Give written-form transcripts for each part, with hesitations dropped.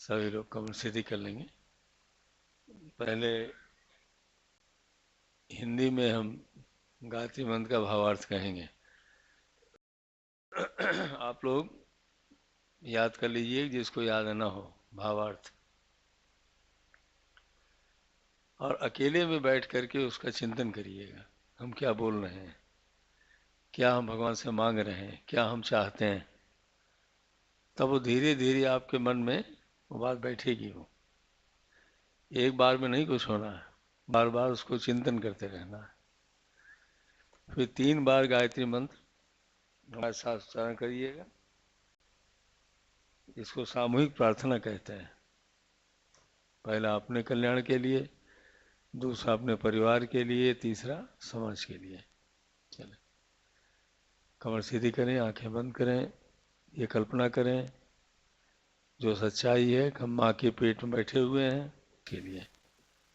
सभी लोग कमल सिद्धि कर लेंगे। पहले हिंदी में हम गायत्री मंत्र का भावार्थ कहेंगे। आप लोग याद कर लीजिए, जिसको याद ना हो भावार्थ, और अकेले में बैठ करके उसका चिंतन करिएगा। हम क्या बोल रहे हैं, क्या हम भगवान से मांग रहे हैं, क्या हम चाहते हैं। तब वो धीरे धीरे आपके मन में वो बात बैठेगी। वो एक बार में नहीं कुछ होना है, बार बार उसको चिंतन करते रहना है। फिर 3 बार गायत्री मंत्र हमारे साथ उच्चारण करिएगा। इसको सामूहिक प्रार्थना कहते हैं। पहला अपने कल्याण के लिए, दूसरा अपने परिवार के लिए, तीसरा समाज के लिए। चले, कमर सीधी करें, आंखें बंद करें। ये कल्पना करें जो सच्चाई है कि हम माँ के पेट में बैठे हुए हैं के लिए।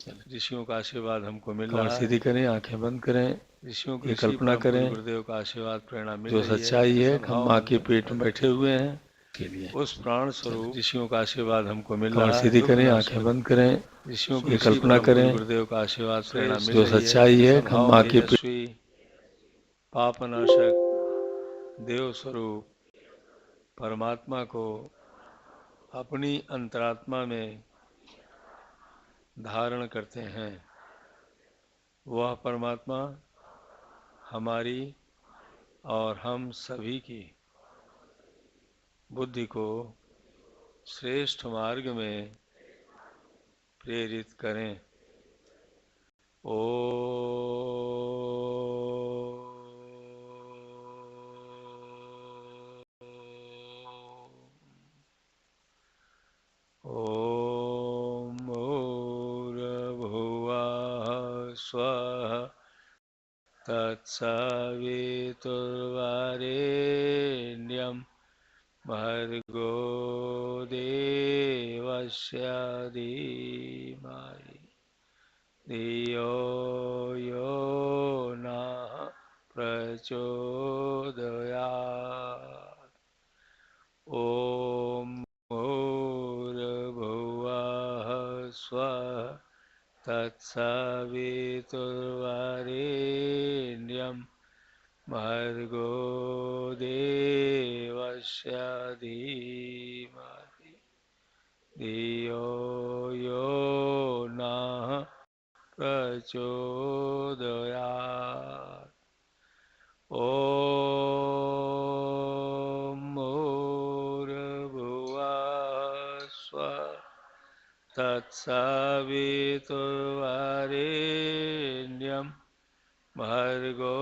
चले, ऋषियों का आशीर्वाद हमको मिल रहा है। कमर सीधी करें, आंखें बंद करें। ऋषियों की कल्पना करें गुरुदेव का आशीर्वाद प्रेरणा मिल रही है। जो सच्चाई है कि हम माँ के पेट में बैठे हुए हैं के लिए। उस प्राण स्वरूप ऋषियों का आशीर्वाद हमको मिल रहा है। कमर सीधी करें, आंखें बंद करें। ऋषियों की कल्पना करें गुरुदेव का आशीर्वाद प्रेरणा मिल रही है। जो सच्चाई है कि हम माँ के पेट, पापनाशक देव स्वरूप परमात्मा को अपनी अंतरात्मा में धारण करते हैं। वह परमात्मा हमारी और हम सभी की बुद्धि को श्रेष्ठ मार्ग में प्रेरित करें। ओ ओम भूर्भुवः स्वः तत्सवितुर्वरेण्यं भर्गो देवस्य धीमहि धियो यो नः प्रचोदयात्। ओम भूर्भुवः स्वः तत्सवितुर्वरेण्यं भर्गो देवस्य धीमहि धियो यो नः प्रचोदयात्। ओम भूर्भुवः स्वः तत्सवितुर्वरेण्यं भर्गो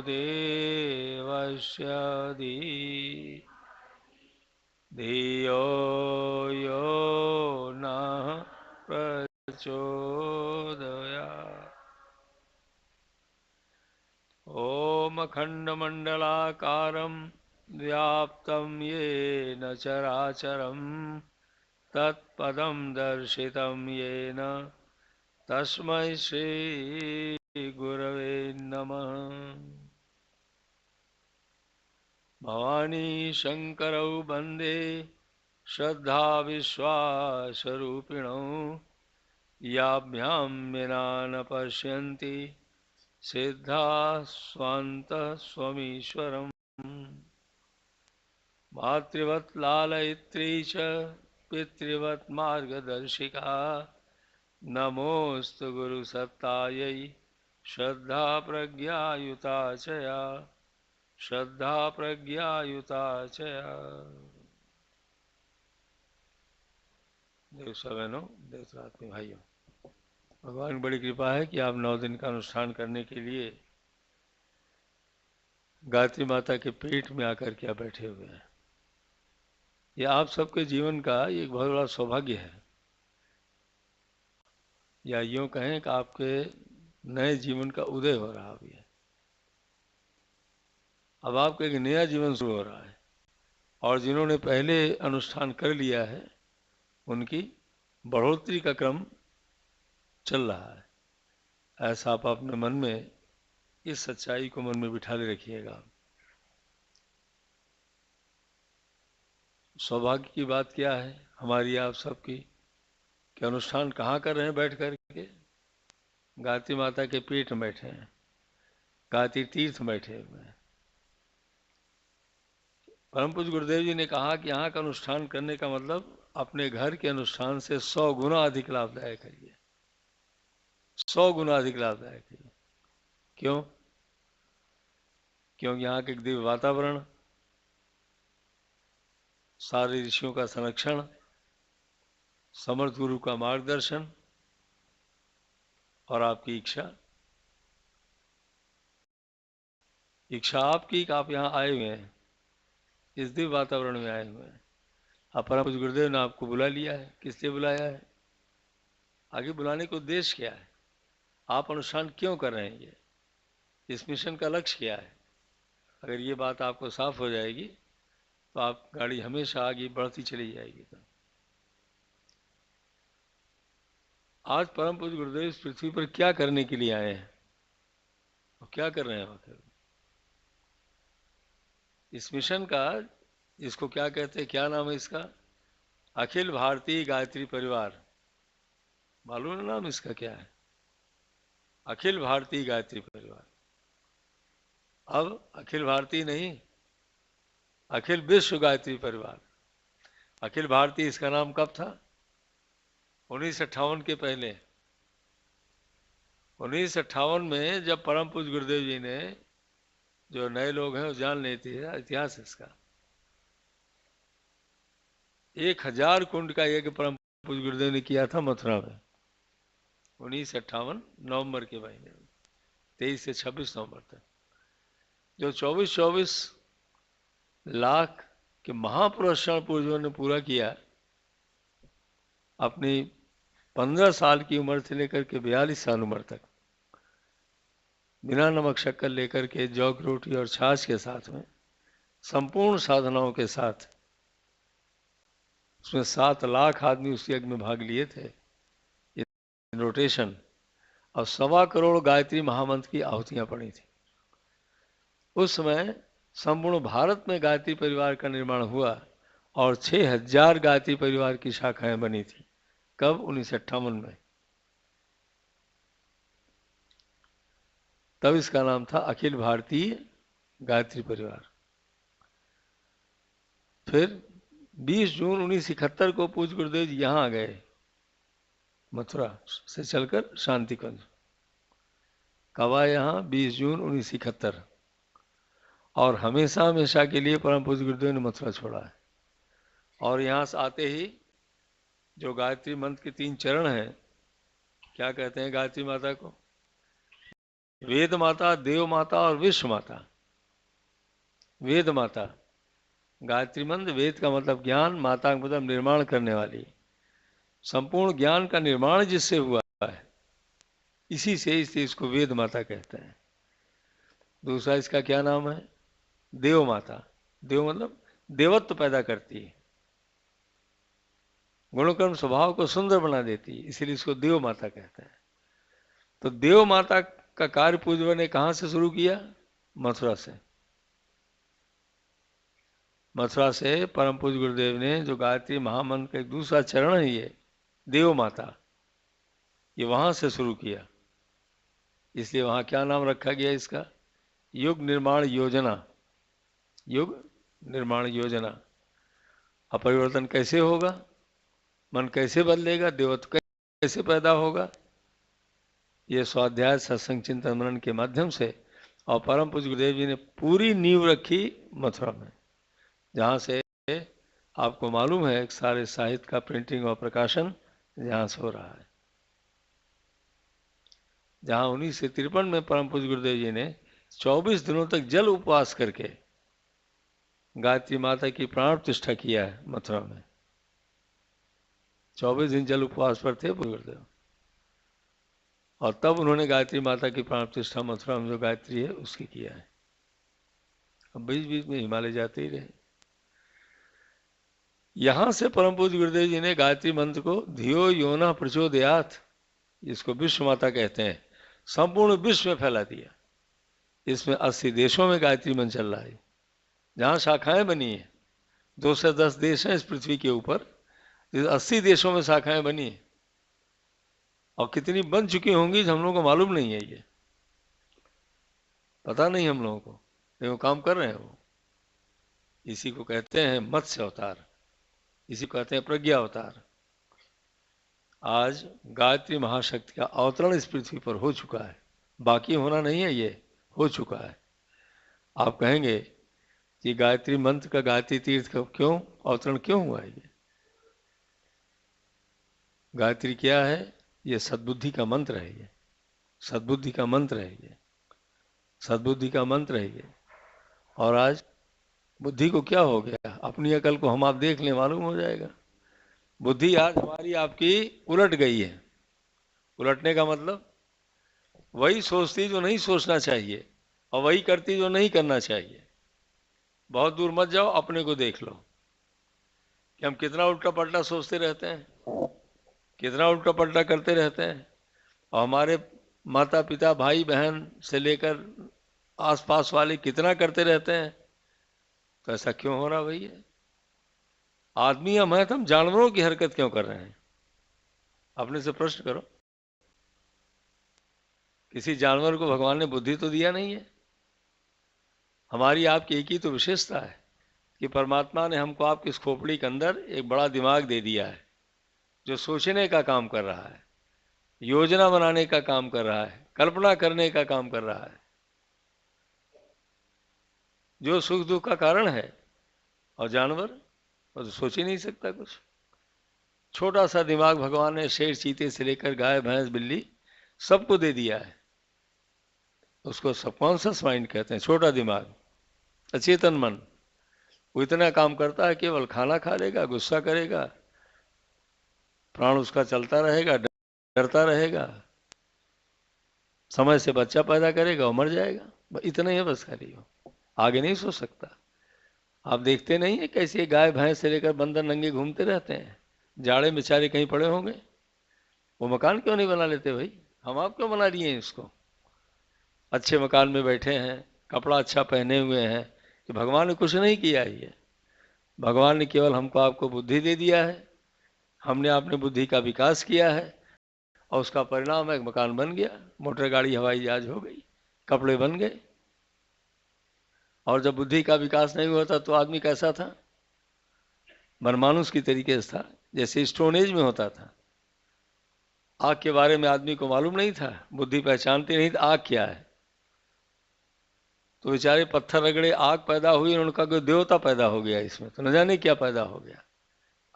देवस्य धियो यो नः प्रचोदयात्। ओम अखंडमंडलाकारं व्याप्तं येन चराचरं तत्पदं दर्शितं येन तस्मै श्री गुरवे नमः। भवानी शंकरौ वंदे श्रद्धा विश्वासरूपिणौ याभ्यां विना न पश्यन्ति सिद्धा स्वान्तः स्वमीश्वरम्। मातृवत् लालयित्री च पितृवत् मार्गदर्शिका नमोस्तु गुरुसत्तायै श्रद्धा प्रज्ञायुता च या श्रद्धा प्रज्ञायुता च या। देव सवैनो देवत्रात्मी भाइयों, भगवान की बड़ी कृपा है कि आप 9 दिन का अनुष्ठान करने के लिए गायत्री माता के पेट में आकर के आप बैठे हुए हैं। यह आप सबके जीवन का एक बहुत बड़ा सौभाग्य है, या यूँ कहें कि आपके नए जीवन का उदय हो रहा अभी है। अब आपका एक नया जीवन शुरू हो रहा है, और जिन्होंने पहले अनुष्ठान कर लिया है उनकी बढ़ोतरी का क्रम चल रहा है। ऐसा आप अपने मन में इस सच्चाई को मन में बिठा ले रखिएगा। सौभाग्य की बात क्या है हमारी आप सबकी कि अनुष्ठान कहाँ कर रहे हैं बैठ कर के? गायत्री माता के पेट में बैठे हैं, गायत्री तीर्थ में बैठे हुए हैं। परम पूज्य गुरुदेव जी ने कहा कि यहाँ का अनुष्ठान करने का मतलब अपने घर के अनुष्ठान से 100 गुना अधिक लाभदायक है। ये 100 गुना अधिक लाभदायक है। क्यों? क्योंकि यहाँ के दिव्य वातावरण, सारे ऋषियों का संरक्षण, समर्थ गुरु का मार्गदर्शन और आपकी इच्छा आपकी कि आप यहाँ आए हुए हैं, इस दिव्य वातावरण में आए हुए हैं। अब परम पूज्य गुरुदेव ने आपको बुला लिया है। किस लिए बुलाया है? आगे बुलाने का उद्देश्य क्या है? आप अनुष्ठान क्यों कर रहे हैं? ये इस मिशन का लक्ष्य क्या है? अगर ये बात आपको साफ हो जाएगी तो आप गाड़ी हमेशा आगे बढ़ती चली जाएगी। तो आज परम पूज्य गुरुदेव इस पृथ्वी पर क्या करने के लिए आए हैं और क्या कर रहे हैं आखिर? इस मिशन का, इसको क्या कहते हैं, क्या नाम है इसका? अखिल भारतीय गायत्री परिवार। मालूम है नाम इसका क्या है? अखिल भारतीय गायत्री परिवार। अब अखिल भारतीय नहीं, अखिल विश्व गायत्री परिवार। अखिल भारतीय इसका नाम कब था? 1958 के पहले। 1958 में जब परम पूज्य गुरुदेव जी ने, जो नए लोग हैं वो जान लेते हैं इतिहास इसका, 1000 कुंड का यज्ञ परम पूज्य गुरुदेव ने किया था मथुरा में। 1958 नवंबर के महीने में, 23 से 26 नवंबर तक, जो 24 लाख के महापुरुषाण पूर्वजों ने पूरा किया। अपनी 15 साल की उम्र से लेकर के 42 साल उम्र तक बिना नमक शक्कर लेकर के, जौ की रोटी और छाछ के साथ में, संपूर्ण साधनाओं के साथ, उसमें 7 लाख आदमी उस यज्ञ में भाग लिए थे, रोटेशन, और 1.25 करोड़ गायत्री महामंत्र की आहुतियां पड़ी थी। उस समय संपूर्ण भारत में गायत्री परिवार का निर्माण हुआ और 6000 गायत्री परिवार की शाखाएं बनी थी। कब? 1958 में। तब इसका नाम था अखिल भारतीय गायत्री परिवार। फिर 20 जून 1971 को पूज्य गुरुदेव जी यहाँ आ गए, मथुरा से चलकर शांति कुंज। कब आए यहाँ? 20 जून 1971। और हमेशा हमेशा के लिए परम पूज्य गुरुदेव ने मथुरा छोड़ा है। और यहाँ से आते ही जो गायत्री मंत्र के 3 चरण हैं, क्या कहते हैं गायत्री माता को? वेद माता, देव माता और विश्व माता। वेद माता, गायत्री मंत्र, वेद का मतलब ज्ञान, माता का मतलब निर्माण करने वाली। संपूर्ण ज्ञान का निर्माण जिससे हुआ है, इसी से इसको वेद माता कहते हैं। दूसरा इसका क्या नाम है? देव माता। देव मतलब देवत्व पैदा करती है, गुणकर्म स्वभाव को सुंदर बना देती है, इसीलिए इसको देव माता कहते हैं। तो देव माता का कार्य पूज्य ने कहां से शुरू किया? मथुरा से। मथुरा से परम पूज्य गुरुदेव ने जो गायत्री महामंत्र का एक दूसरा चरण है, ये देव माता, ये वहां से शुरू किया। इसलिए वहां क्या नाम रखा गया इसका? युग निर्माण योजना। युग निर्माण योजना। अपरिवर्तन कैसे होगा? मन कैसे बदलेगा? देवत्व कैसे पैदा होगा? ये स्वाध्याय, सत्संग, चिंतन, मनन के माध्यम से, और परम पूज्य गुरुदेव जी ने पूरी नींव रखी मथुरा में, जहाँ से आपको मालूम है सारे साहित्य का प्रिंटिंग और प्रकाशन यहाँ से हो रहा है। जहाँ 1953 में परम पूज्य गुरुदेव जी ने 24 दिनों तक जल उपवास करके गायत्री माता की प्राण प्रतिष्ठा किया है मथुरा में। 24 दिन जल उपवास पर थे गुरुदेव, और तब उन्होंने गायत्री माता की प्राण प्रतिष्ठा मथुरा में जो गायत्री है उसकी किया है। अब बीच बीच में हिमालय जाते ही रहे। यहां से परम पूज्य गुरुदेव जी ने गायत्री मंत्र को धियो योना प्रचोदयात, जिसको विश्व माता कहते हैं, संपूर्ण विश्व में फैला दिया। इसमें 80 देशों में गायत्री मंत्र चल रहा है, जहां शाखाएं बनी है 2 से 10 देश हैं इस पृथ्वी के ऊपर, 80 देशों में शाखाएं बनी हैं, और कितनी बन चुकी होंगी हम लोगों को मालूम नहीं है, ये पता नहीं हम लोगों को, लेकिन वो काम कर रहे हैं वो। इसी को कहते हैं मत्स्य अवतार, इसी को कहते हैं प्रज्ञा अवतार। आज गायत्री महाशक्ति का अवतरण इस पृथ्वी पर हो चुका है, बाकी होना नहीं है, ये हो चुका है। आप कहेंगे कि गायत्री मंत्र का, गायत्री तीर्थ का क्यों अवतरण क्यों हुआ है? ये गायत्री क्या है? ये सद्बुद्धि का मंत्र है, ये सद्बुद्धि का मंत्र है, ये सद्बुद्धि का मंत्र है ये। और आज बुद्धि को क्या हो गया? अपनी अकल को हम आप देख लें, मालूम हो जाएगा। बुद्धि आज हमारी आपकी उलट गई है। उलटने का मतलब वही सोचती जो नहीं सोचना चाहिए, और वही करती जो नहीं करना चाहिए। बहुत दूर मत जाओ, अपने को देख लो कि हम कितना उल्टा पलटा सोचते रहते हैं, कितना उल्टा पलटा करते रहते हैं। और हमारे माता पिता, भाई बहन से लेकर आसपास वाले कितना करते रहते हैं। तो ऐसा क्यों हो रहा भैया? आदमी हम हैं तो हम जानवरों की हरकत क्यों कर रहे हैं? अपने से प्रश्न करो। किसी जानवर को भगवान ने बुद्धि तो दिया नहीं है। हमारी आपकी एक ही तो विशेषता है कि परमात्मा ने हमको आपकी इस खोपड़ी के अंदर एक बड़ा दिमाग दे दिया है, जो सोचने का काम कर रहा है, योजना बनाने का काम कर रहा है, कल्पना करने का काम कर रहा है, जो सुख दुख का कारण है। और जानवर वो तो सोच ही नहीं सकता कुछ। छोटा सा दिमाग भगवान ने शेर चीते से लेकर गाय भैंस बिल्ली सबको दे दिया है। उसको सबकॉन्शियस माइंड कहते हैं, छोटा दिमाग, अचेतन मन। वो इतना काम करता है, केवल खाना खा लेगा, गुस्सा करेगा, प्राण उसका चलता रहेगा, डरता रहेगा, समय से बच्चा पैदा करेगा और मर जाएगा। इतना ही है बस, खाली वो आगे नहीं सोच सकता। आप देखते नहीं है कैसे गाय भैंस से लेकर बंदर नंगे घूमते रहते हैं, जाड़े में बेचारे कहीं पड़े होंगे। वो मकान क्यों नहीं बना लेते भाई? हम आप क्यों बना लिए हैं इसको? अच्छे मकान में बैठे हैं, कपड़ा अच्छा पहने हुए हैं, कि भगवान ने कुछ नहीं किया है ये। भगवान ने केवल हमको आपको बुद्धि दे दिया है, हमने आपने बुद्धि का विकास किया है, और उसका परिणाम है मकान बन गया, मोटर गाड़ी हवाई जहाज हो गई, कपड़े बन गए। और जब बुद्धि का विकास नहीं हुआ था तो आदमी कैसा था? मनमानुस की तरीके से था, जैसे स्टोन एज में होता था। आग के बारे में आदमी को मालूम नहीं था, बुद्धि पहचानती नहीं था आग क्या है। तो बेचारे पत्थर रगड़े, आग पैदा हुई, उनका कोई देवता पैदा हो गया इसमें, तो न जाने क्या पैदा हो गया।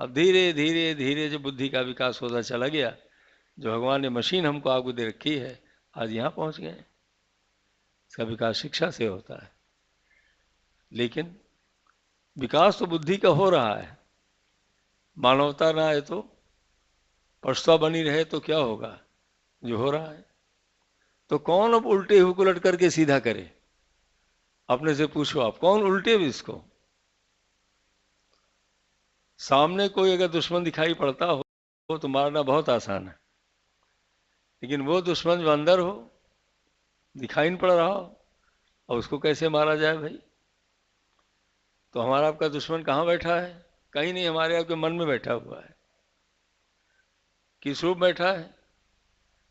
अब धीरे धीरे धीरे जो बुद्धि का विकास होता चला गया, जो भगवान ने मशीन हमको आगे दे रखी है, आज यहाँ पहुँच गए। इसका विकास शिक्षा से होता है। लेकिन विकास तो बुद्धि का हो रहा है, मानवता ना आए तो, पछता बनी रहे तो क्या होगा? जो हो रहा है। तो कौन अब उल्टे हुए उलट करके सीधा करे? अपने से पूछो, आप कौन उल्टे भी इसको? सामने कोई अगर दुश्मन दिखाई पड़ता हो तो मारना बहुत आसान है, लेकिन वो दुश्मन जो अंदर हो, दिखाई नहीं पड़ रहा हो, और उसको कैसे मारा जाए भाई? तो हमारा आपका दुश्मन कहाँ बैठा है? कहीं नहीं, हमारे आपके मन में बैठा हुआ है। किस रूप बैठा है?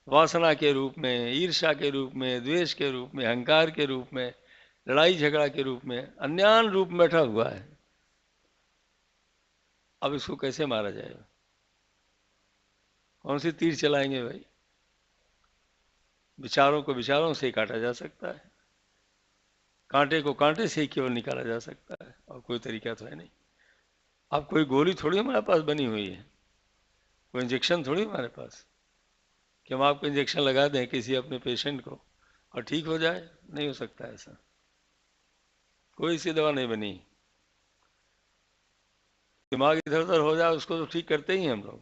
वासना के रूप में, ईर्ष्या के रूप में, द्वेष के रूप में, अहंकार के रूप में, लड़ाई झगड़ा के रूप में, अन्यान रूप में बैठा हुआ है। अब इसको कैसे मारा जाएगा? कौन सी तीर चलाएंगे भाई? विचारों को विचारों से ही काटा जा सकता है, कांटे को कांटे से ही केवल निकाला जा सकता है, और कोई तरीका तो है नहीं। अब कोई गोली थोड़ी हमारे पास बनी हुई है, कोई इंजेक्शन थोड़ी हमारे पास कि हम आपको इंजेक्शन लगा दें किसी अपने पेशेंट को और ठीक हो जाए। नहीं हो सकता ऐसा, कोई सी दवा नहीं बनी। दिमाग इधर उधर हो जाए उसको तो ठीक करते ही हैं हम लोग,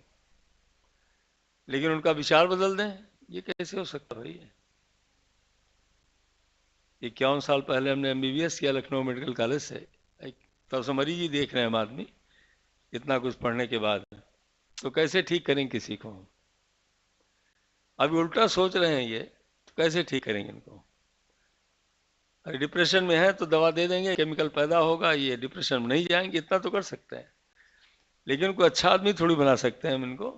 लेकिन उनका विचार बदल दें, ये कैसे हो सकता भाई? 51 साल पहले हमने MBBS किया लखनऊ मेडिकल कॉलेज से, तब से मरीज ही देख रहे हैं हम आदमी, इतना कुछ पढ़ने के बाद। तो कैसे ठीक करेंगे किसी को? अभी उल्टा सोच रहे हैं ये, तो कैसे ठीक करेंगे इनको? अगर डिप्रेशन में है तो दवा दे देंगे, केमिकल पैदा होगा, ये डिप्रेशन में नहीं जाएंगे, इतना तो कर सकते हैं। लेकिन कोई अच्छा आदमी थोड़ी बना सकते हैं हम इनको।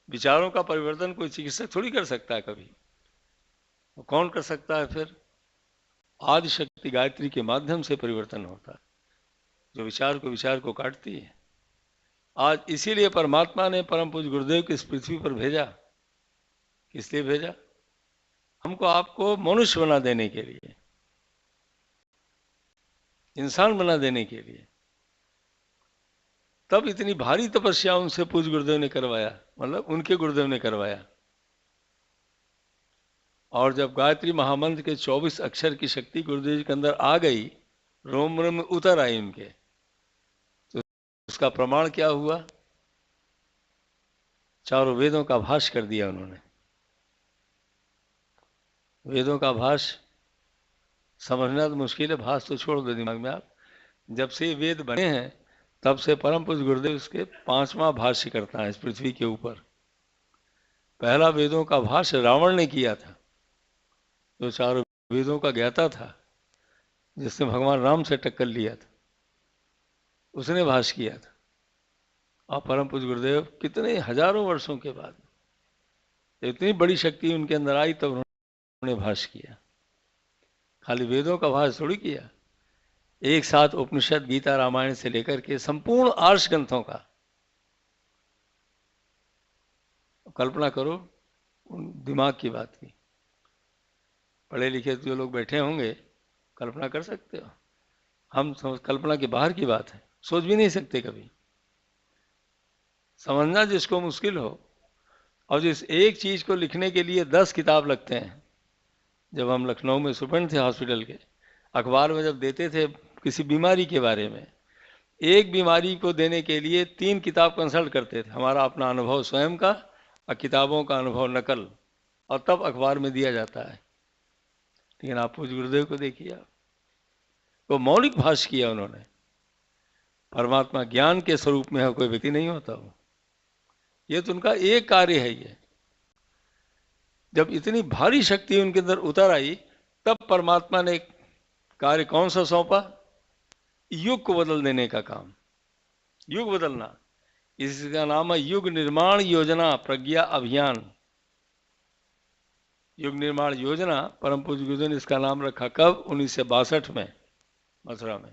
विचारों का परिवर्तन कोई चिकित्सक थोड़ी कर सकता है कभी। तो कौन कर सकता है फिर? आदि शक्ति गायत्री के माध्यम से परिवर्तन होता है, जो विचार को काटती है। आज इसीलिए परमात्मा ने परम पूज्य गुरुदेव को इस पृथ्वी पर भेजा। किस लिए भेजा? हमको आपको मनुष्य बना देने के लिए, इंसान बना देने के लिए। तब इतनी भारी तपस्या उनसे पूज्य गुरुदेव ने करवाया, मतलब उनके गुरुदेव ने करवाया। और जब गायत्री महामंत्र के 24 अक्षर की शक्ति गुरुदेव जी के अंदर आ गई, रोम रोम में उतर आई उनके, तो उसका प्रमाण क्या हुआ? चारों वेदों का भाष्य कर दिया उन्होंने। वेदों का भाष्य समझना तो मुश्किल है, भाष्य तो छोड़ दो दिमाग में आप। जब से वेद बने हैं तब से परम पूज्य गुरुदेव इसके 5वां भाष्य करता है इस पृथ्वी के ऊपर। पहला वेदों का भाष्य रावण ने किया था, जो चारों वेदों का ज्ञाता था, जिसने भगवान राम से टक्कर लिया था, उसने भाष्य किया था। और परम पूज्य गुरुदेव कितने हजारों वर्षों के बाद इतनी बड़ी शक्ति उनके अंदर आई, तब उन्होंने भाष्य किया। खाली वेदों का भाष्य थोड़ी किया, एक साथ उपनिषद, गीता, रामायण से लेकर के संपूर्ण आर्ष ग्रंथों का। कल्पना करो उन दिमाग की बात की। पढ़े लिखे जो लोग बैठे होंगे, कल्पना कर सकते हो? हम कल्पना के बाहर की बात है, सोच भी नहीं सकते कभी। समझना जिसको मुश्किल हो, और जिस एक चीज को लिखने के लिए 10 किताब लगते हैं। जब हम लखनऊ में सुपरडेंट थे हॉस्पिटल के, अखबार में जब देते थे किसी बीमारी के बारे में, एक बीमारी को देने के लिए 3 किताब कंसल्ट करते थे, हमारा अपना अनुभव स्वयं का और किताबों का अनुभव नकल, और तब अखबार में दिया जाता है। लेकिन आप पूज्य गुरुदेव को देखिए, आप वो मौलिक भाष्य किया उन्होंने। परमात्मा ज्ञान के स्वरूप में है, कोई व्यक्ति नहीं होता वो। ये तो उनका एक कार्य है। ये जब इतनी भारी शक्ति उनके अंदर उतर आई, तब परमात्मा ने कार्य कौन सा सौंपा? युग को बदल देने का काम। युग बदलना, इसका नाम है युग निर्माण योजना प्रज्ञा अभियान। युग निर्माण योजना परम पूज्य गुरुदेव ने इसका नाम रखा। कब? 1962 में मथुरा में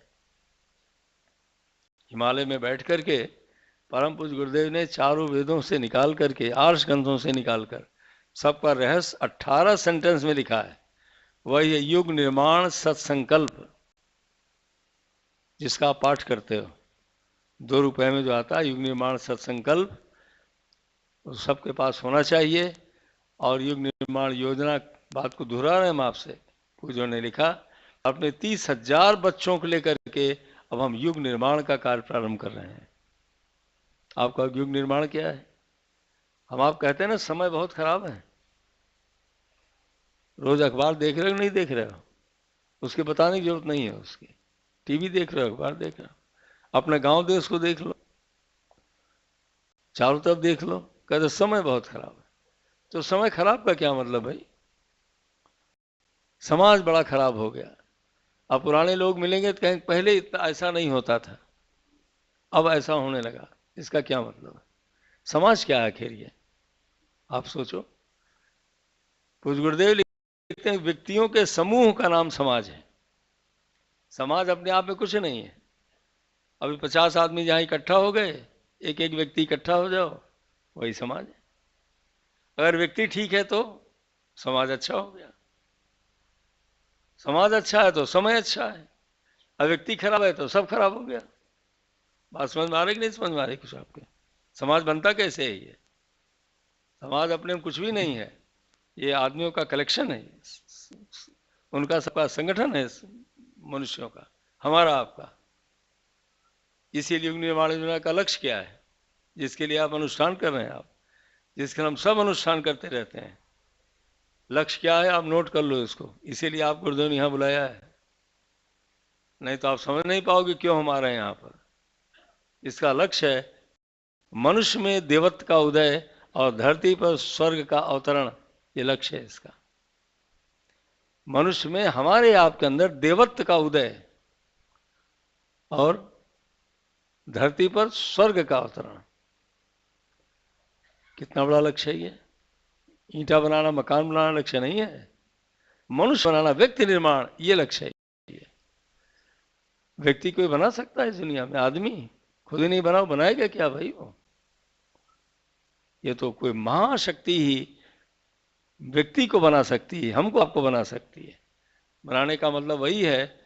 हिमालय में बैठ करके परम पूज्य गुरुदेव ने चारों वेदों से निकाल करके, आर्ष ग्रंथों से निकालकर सबका रहस्य 18 सेंटेंस में लिखा है। वही है युग निर्माण सत्संकल्प, जिसका आप पाठ करते हो 2 रुपए में जो आता है, युग निर्माण सत्संकल्प, वो सबके पास होना चाहिए। और युग निर्माण योजना, बात को दोहरा रहे हैं हम आपसे, पूज्यों ने लिखा अपने 30,000 बच्चों को लेकर के अब हम युग निर्माण का कार्य प्रारंभ कर रहे हैं। आपका युग निर्माण क्या है? हम आप कहते हैं ना समय बहुत खराब है, रोज अखबार देख रहे हो नहीं देख रहे हो, उसके बताने की जरूरत नहीं है। उसकी टीवी देख रहे हो, अखबार देख रहे हो, अपने गांव देश को देख लो, चारों तरफ देख लो, कहते समय बहुत खराब है। तो समय खराब का क्या मतलब भाई? समाज बड़ा खराब हो गया। अब पुराने लोग मिलेंगे तो कहेंगे पहले इतना ऐसा नहीं होता था, अब ऐसा होने लगा। इसका क्या मतलब है? समाज क्या है आखिर ये? आप सोचो। पूज्य गुरुदेव लिखते हैं व्यक्तियों के समूह का नाम समाज है। समाज अपने आप में कुछ नहीं है। अभी 50 आदमी जहां इकट्ठा हो गए, एक एक व्यक्ति इकट्ठा हो जाओ, वही समाज है। अगर व्यक्ति ठीक है तो समाज अच्छा हो गया, समाज अच्छा है तो समय अच्छा है। अब व्यक्ति खराब है तो सब खराब हो गया। बात समझ में आ रही कि नहीं समझ में आ रही कुछ आपके? समाज बनता कैसे है? ये समाज अपने में कुछ भी नहीं है, ये आदमियों का कलेक्शन है, उनका सबका संगठन है, मनुष्यों का, हमारा आपका। इसीलिए युग निर्माण योजना का लक्ष्य क्या है, जिसके लिए आप अनुष्ठान कर रहे हैं, आप जिसके हम सब अनुष्ठान करते रहते हैं, लक्ष्य क्या है? आप नोट कर लो इसको। इसीलिए आप गुरुदेव ने यहाँ बुलाया है, नहीं तो आप समझ नहीं पाओगे क्यों हम आ रहे हैं यहाँ पर। इसका लक्ष्य है मनुष्य में देवत्व का उदय और धरती पर स्वर्ग का अवतरण, ये लक्ष्य है इसका। मनुष्य में हमारे आपके अंदर देवत्व का उदय और धरती पर स्वर्ग का अवतरण। कितना बड़ा लक्ष्य है ये। ईंटा बनाना, मकान बनाना लक्ष्य नहीं है। मनुष्य बनाना, व्यक्ति निर्माण, ये लक्ष्य है। व्यक्ति कोई बना सकता है इस दुनिया में? आदमी खुद ही नहीं बनाओ, बनाएगा क्या भाई वो? ये तो कोई महाशक्ति ही व्यक्ति को बना सकती है, हमको आपको बना सकती है। बनाने का मतलब वही है।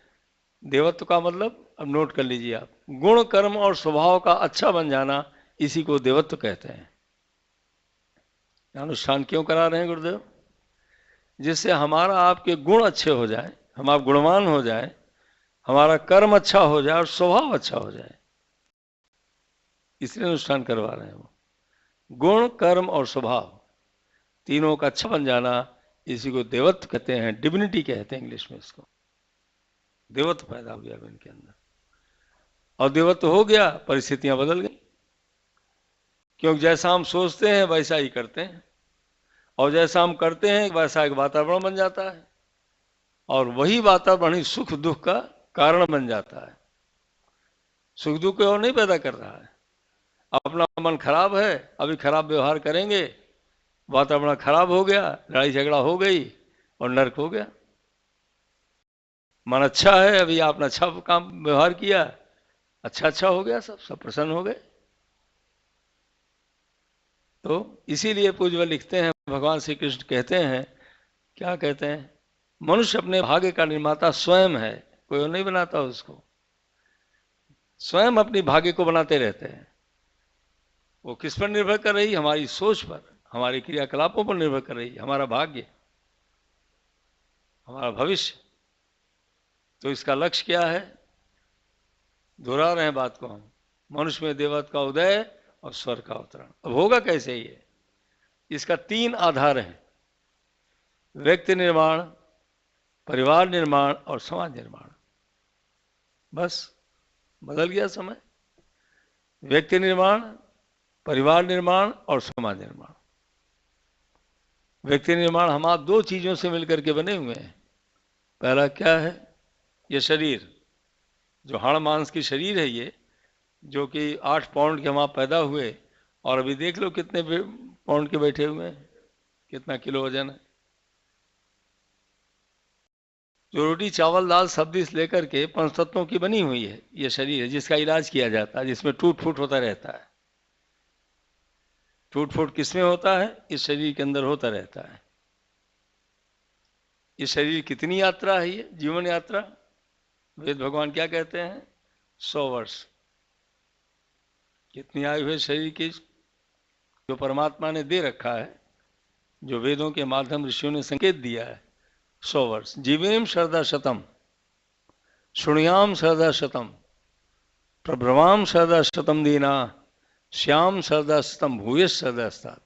देवत्व का मतलब अब नोट कर लीजिए आप, गुण कर्म और स्वभाव का अच्छा बन जाना, इसी को देवत्व कहते हैं। अनुष्ठान क्यों करा रहे हैं गुरुदेव? जिससे हमारा आपके गुण अच्छे हो जाए, हम आप गुणवान हो जाए, हमारा कर्म अच्छा हो जाए और स्वभाव अच्छा हो जाए, इसलिए अनुष्ठान करवा रहे हैं। वो गुण कर्म और स्वभाव तीनों का अच्छा बन जाना, इसी को देवत्व कहते हैं, डिविनिटी कहते हैं इंग्लिश में इसको। देवत्व पैदा हो गया इनके अंदर, और देवत्व हो गया, परिस्थितियां बदल गई। क्योंकि जैसा हम सोचते हैं वैसा ही करते हैं, और जैसा हम करते हैं वैसा एक वातावरण बन जाता है, और वही वातावरण ही सुख दुख का कारण बन जाता है। सुख दुख को और नहीं पैदा कर रहा है। अपना मन खराब है, अभी खराब व्यवहार करेंगे, वातावरण खराब हो गया, लड़ाई झगड़ा हो गई और नर्क हो गया। मन अच्छा है, अभी आपने अच्छा काम व्यवहार किया, अच्छा हो गया, सब प्रसन्न हो गए। तो इसीलिए पूज्य लिखते हैं, भगवान श्री कृष्ण कहते हैं, क्या कहते हैं? मनुष्य अपने भाग्य का निर्माता स्वयं है, कोई और नहीं बनाता उसको। स्वयं अपनी भाग्य को बनाते रहते हैं। वो किस पर निर्भर कर रही? हमारी सोच पर, हमारे क्रियाकलापों पर निर्भर कर रही है हमारा भाग्य, हमारा भविष्य। तो इसका लक्ष्य क्या है? दोहरा रहे हैं बात को हम, मनुष्य में देवत्व का उदय और स्वर्ग का अवतरण। अब होगा कैसे ये? इसका 3 आधार हैं, व्यक्ति निर्माण, परिवार निर्माण और समाज निर्माण। बस बदल गया समय। व्यक्ति निर्माण, परिवार निर्माण और समाज निर्माण। व्यक्ति निर्माण हम आप 2 चीजों से मिलकर के बने हुए हैं। पहला क्या है? ये शरीर, जो हाड़ मांस की शरीर है, ये जो कि 8 पाउंड के हम आप पैदा हुए, और अभी देख लो कितने पाउंड के बैठे हुए हैं, कितना किलो वजन है। जो रोटी चावल दाल सब्जी से लेकर के 5 तत्वों की बनी हुई है ये शरीर है, जिसका इलाज किया जाता है, जिसमें टूट फूट होता रहता है। टूट फूट किसमें होता है? इस शरीर के अंदर होता रहता है। इस शरीर कितनी यात्रा है? ये जीवन यात्रा, वेद भगवान क्या कहते हैं? 100 वर्ष। कितनी आयु है शरीर की, जो परमात्मा ने दे रखा है, जो वेदों के माध्यम ऋषियों ने संकेत दिया है? 100 वर्ष। जीवेम शरदा शतम, शृणुयाम शरदा शतम, प्रभ्रवाम शरदा शतम दीना, श्याम शरदा शतम भूयस शरदा स्तात।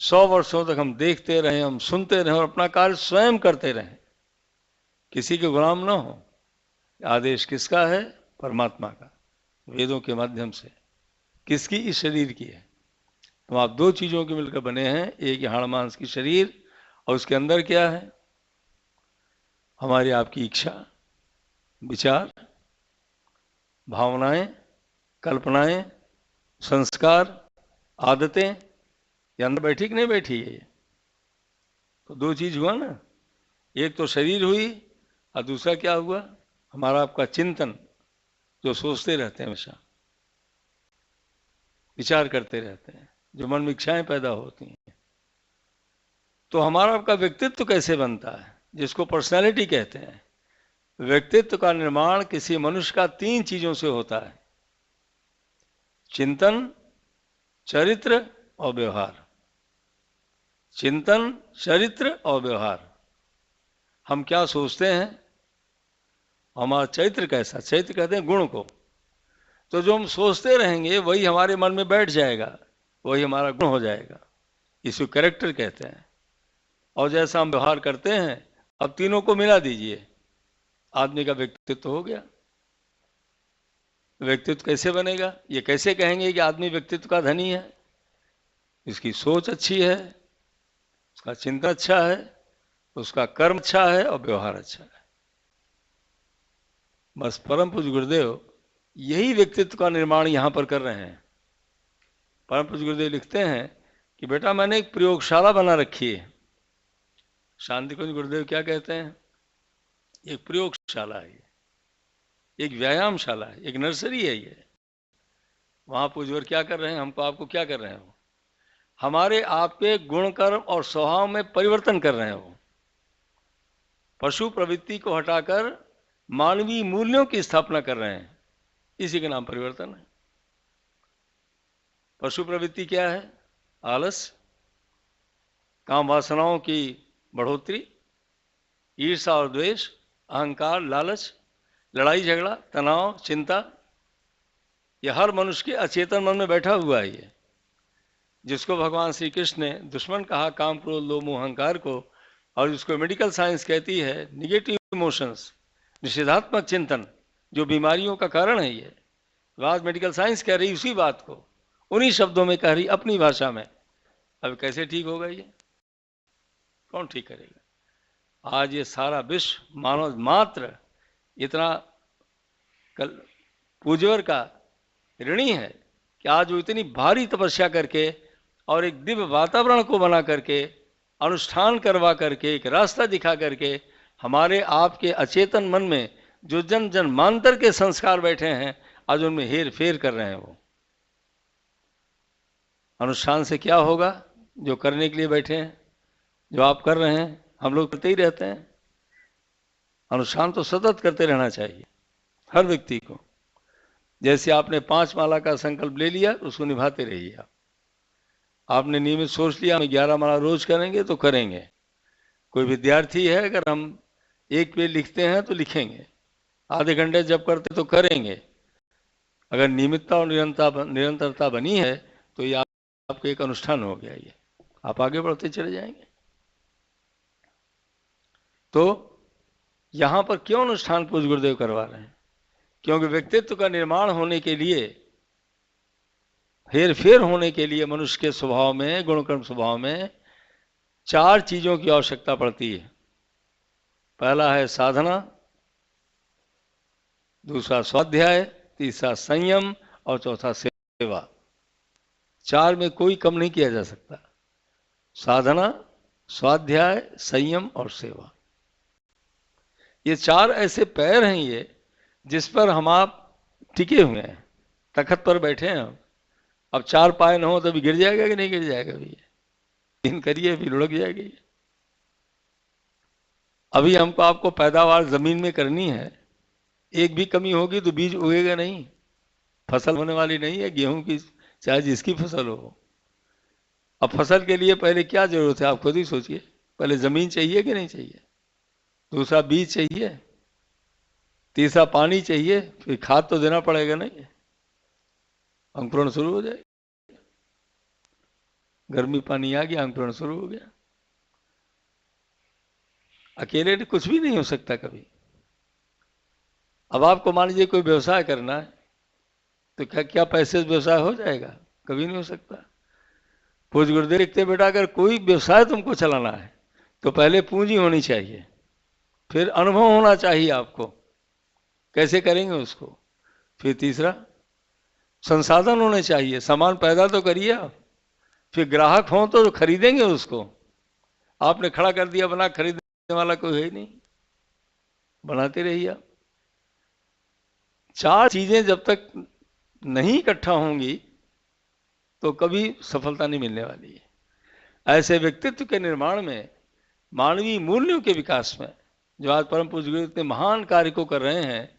100 वर्षों तक हम देखते रहें, हम सुनते रहें और अपना कार्य स्वयं करते रहें, किसी के गुलाम ना हो। आदेश किसका है? परमात्मा का, वेदों के माध्यम से। किसकी? इस शरीर की है। तो आप 2 चीजों के मिलकर बने हैं, एक हाड़ मांस की शरीर, और उसके अंदर क्या है? हमारी आपकी इच्छा, विचार, भावनाएं, कल्पनाएं, संस्कार, आदतें, ये अंदर बैठी कि नहीं बैठी है? ये तो 2 चीज हुआ ना। एक तो शरीर हुई, और दूसरा क्या हुआ? हमारा आपका चिंतन, जो सोचते रहते हैं, हमेशा विचार करते रहते हैं, जो मन में इच्छाएं पैदा होती हैं। तो हमारा आपका व्यक्तित्व कैसे बनता है, जिसको पर्सनैलिटी कहते हैं? व्यक्तित्व का निर्माण किसी मनुष्य का 3 चीजों से होता है, चिंतन, चरित्र और व्यवहार। चिंतन, चरित्र और व्यवहार। हम क्या सोचते हैं, हमारा चरित्र कैसा? चरित्र कहते हैं गुण को। तो जो हम सोचते रहेंगे वही हमारे मन में बैठ जाएगा, वही हमारा गुण हो जाएगा, इसको कैरेक्टर कहते हैं। और जैसा हम व्यवहार करते हैं, अब तीनों को मिला दीजिए, आदमी का व्यक्तित्व हो गया। व्यक्तित्व कैसे बनेगा? ये कैसे कहेंगे कि आदमी व्यक्तित्व का धनी है? इसकी सोच अच्छी है, उसका चिंतन अच्छा है, उसका कर्म अच्छा है और व्यवहार अच्छा है। बस परम पूज्य गुरुदेव यही व्यक्तित्व का निर्माण यहां पर कर रहे हैं। परम पूज्य गुरुदेव लिखते हैं कि बेटा मैंने एक प्रयोगशाला बना रखी है। शांति कुंज गुरुदेव क्या कहते हैं? एक प्रयोगशाला है, एक व्यायामशाला है, एक नर्सरी है ये। वहां पूज्यवर क्या कर रहे हैं? हमको आपको क्या कर रहे हैं? वो हमारे आपके गुण कर्म और स्वभाव में परिवर्तन कर रहे हैं। वो पशु प्रवृत्ति को हटाकर मानवीय मूल्यों की स्थापना कर रहे हैं। इसी के नाम परिवर्तन है। पशु प्रवृत्ति क्या है? आलस, काम वासनाओं की बढ़ोतरी, ईर्षा और द्वेष, अहंकार, लालच, लड़ाई झगड़ा, तनाव, चिंता। यह हर मनुष्य के अचेतन मन में बैठा हुआ है। ये जिसको भगवान श्री कृष्ण ने दुश्मन कहा, काम, क्रोध, लोभ, मोह, अहंकार को, और जिसको मेडिकल साइंस कहती है निगेटिव इमोशंस, निषेधात्मक चिंतन, जो बीमारियों का कारण है। ये बात मेडिकल साइंस कह रही उसी बात को उन्हीं शब्दों में कह रही अपनी भाषा में। अब कैसे ठीक होगा? ये कौन ठीक करेगा? आज ये सारा विश्व मानव मात्र इतना पूज्यवर का ऋणी है कि आज वो इतनी भारी तपस्या करके और एक दिव्य वातावरण को बना करके, अनुष्ठान करवा करके, एक रास्ता दिखा करके हमारे आपके अचेतन मन में जो जन जन्मांतर के संस्कार बैठे हैं, आज उनमें हेर फेर कर रहे हैं। वो अनुष्ठान से क्या होगा? जो करने के लिए बैठे हैं, जो आप कर रहे हैं, हम लोग करते ही रहते हैं। अनुष्ठान तो सतत करते रहना चाहिए हर व्यक्ति को। जैसे आपने 5 माला का संकल्प ले लिया, उसको निभाते रहिए। आपने नियमित सोच लिया हम 11 माला रोज करेंगे तो करेंगे। कोई विद्यार्थी है, अगर हम 1 पेज लिखते हैं तो लिखेंगे, आधे घंटे जब करते तो करेंगे। अगर नियमितता और निरंतरता बनी है तो ये आपको एक अनुष्ठान हो गया। ये आप आगे बढ़ते चले जाएंगे। तो यहां पर क्यों अनुष्ठान पूज्य गुरुदेव करवा रहे हैं? क्योंकि व्यक्तित्व का निर्माण होने के लिए, हेर फेर होने के लिए मनुष्य के स्वभाव में, गुणकर्म स्वभाव में 4 चीजों की आवश्यकता पड़ती है। पहला है साधना, दूसरा स्वाध्याय, तीसरा संयम और चौथा सेवा। 4 में कोई कम नहीं किया जा सकता। साधना, स्वाध्याय, संयम और सेवा, ये 4 ऐसे पैर हैं ये जिस पर हम आप टिके हुए हैं, तखत पर बैठे हैं हम। अब 4 पाए न हो तो भी गिर जाएगा कि नहीं गिर जाएगा? भैया दिन करिए भी लुढ़क जाएगी। अभी हमको आपको पैदावार जमीन में करनी है, एक भी कमी होगी तो बीज उगेगा नहीं, फसल होने वाली नहीं है गेहूं की, चाहे जिसकी फसल हो। अब फसल के लिए पहले क्या जरूरत है आप खुद ही सोचिए। पहले जमीन चाहिए कि नहीं चाहिए? दूसरा बीज चाहिए, तीसरा पानी चाहिए, फिर खाद तो देना पड़ेगा नहीं, अंकुरण शुरू हो जाएगा। गर्मी पानी आ गया, अंकुरण शुरू हो गया। अकेले कुछ भी नहीं हो सकता कभी। अब आपको मान लीजिए कोई व्यवसाय करना है तो क्या पैसे से व्यवसाय हो जाएगा? कभी नहीं हो सकता। पूज्य गुरुदेव लिखते बेटा अगर कोई व्यवसाय तुमको चलाना है तो पहले पूंजी होनी चाहिए, फिर अनुभव होना चाहिए आपको कैसे करेंगे उसको, फिर तीसरा संसाधन होने चाहिए, सामान पैदा तो करिए आप, फिर ग्राहक हो तो खरीदेंगे उसको। आपने खड़ा कर दिया बना, खरीदने वाला कोई है ही नहीं, बनाते रहिए आप। 4 चीजें जब तक नहीं इकट्ठा होंगी तो कभी सफलता नहीं मिलने वाली है। ऐसे व्यक्तित्व के निर्माण में, मानवीय मूल्यों के विकास में जो आज परम पूज्य गुरु इतने महान कार्य को कर रहे हैं,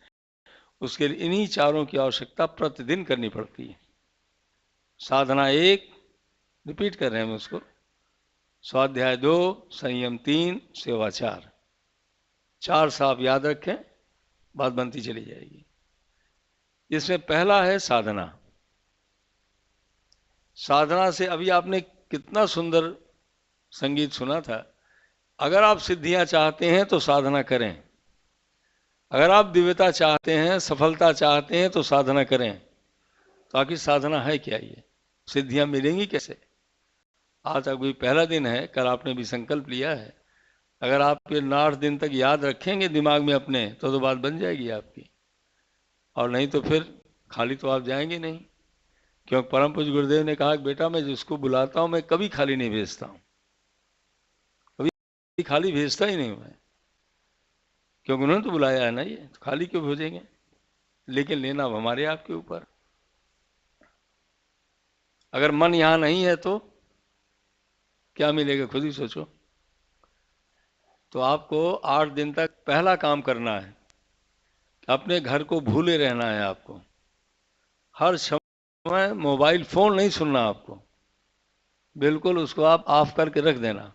उसके लिए इन्हीं 4 की आवश्यकता प्रतिदिन करनी पड़ती है। साधना 1, रिपीट कर रहे हैं हम उसको, स्वाध्याय 2, संयम 3, सेवा 4। 4 साहब याद रखें, बात बनती चली जाएगी। इसमें पहला है साधना। साधना से अभी आपने कितना सुंदर संगीत सुना था। अगर आप सिद्धियां चाहते हैं तो साधना करें, अगर आप दिव्यता चाहते हैं, सफलता चाहते हैं तो साधना करें। तो आखिर साधना है क्या? ये सिद्धियां मिलेंगी कैसे? आज अभी पहला दिन है, कल आपने भी संकल्प लिया है, अगर आप ये 8 दिन तक याद रखेंगे दिमाग में अपने तो बात बन जाएगी आपकी, और नहीं तो फिर खाली तो आप जाएंगे नहीं। क्योंकि परम पूज्य गुरुदेव ने कहा कि बेटा मैं जिसको बुलाता हूं मैं कभी खाली नहीं भेजता हूं, कभी खाली भेजता ही नहीं हूं मैं, क्योंकि उन्होंने तो बुलाया है ना, ये तो खाली क्यों भेजेंगे। लेकिन लेना अब हमारे आपके ऊपर। अगर मन यहां नहीं है तो क्या मिलेगा, खुद ही सोचो। तो आपको 8 दिन तक पहला काम करना है, अपने घर को भूले रहना है आपको। हर समय मोबाइल फोन नहीं सुनना आपको, बिल्कुल उसको आप ऑफ करके रख देना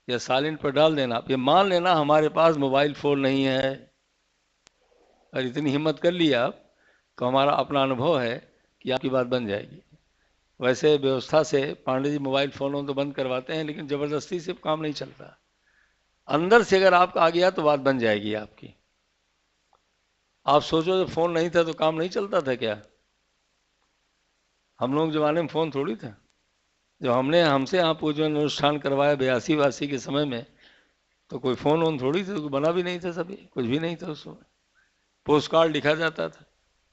या साइलेंट पर डाल देना। आप ये मान लेना हमारे पास मोबाइल फोन नहीं है, और इतनी हिम्मत कर लिया आप तो हमारा अपना अनुभव है कि आपकी बात बन जाएगी। वैसे व्यवस्था से पांडे जी मोबाइल फोन तो बंद करवाते हैं, लेकिन जबरदस्ती से काम नहीं चलता। अंदर से अगर आपका आ गया तो बात बन जाएगी आपकी। आप सोचो जब फोन नहीं था तो काम नहीं चलता था क्या? हम लोग जमाने में फोन थोड़ी था। जब हमसे यहाँ पूजन अनुष्ठान करवाया 82-82 के समय में, तो कोई फोन वोन थोड़ी थी, कोई बना भी नहीं था, सभी कुछ भी नहीं था उस समय। पोस्ट कार्ड लिखा जाता था।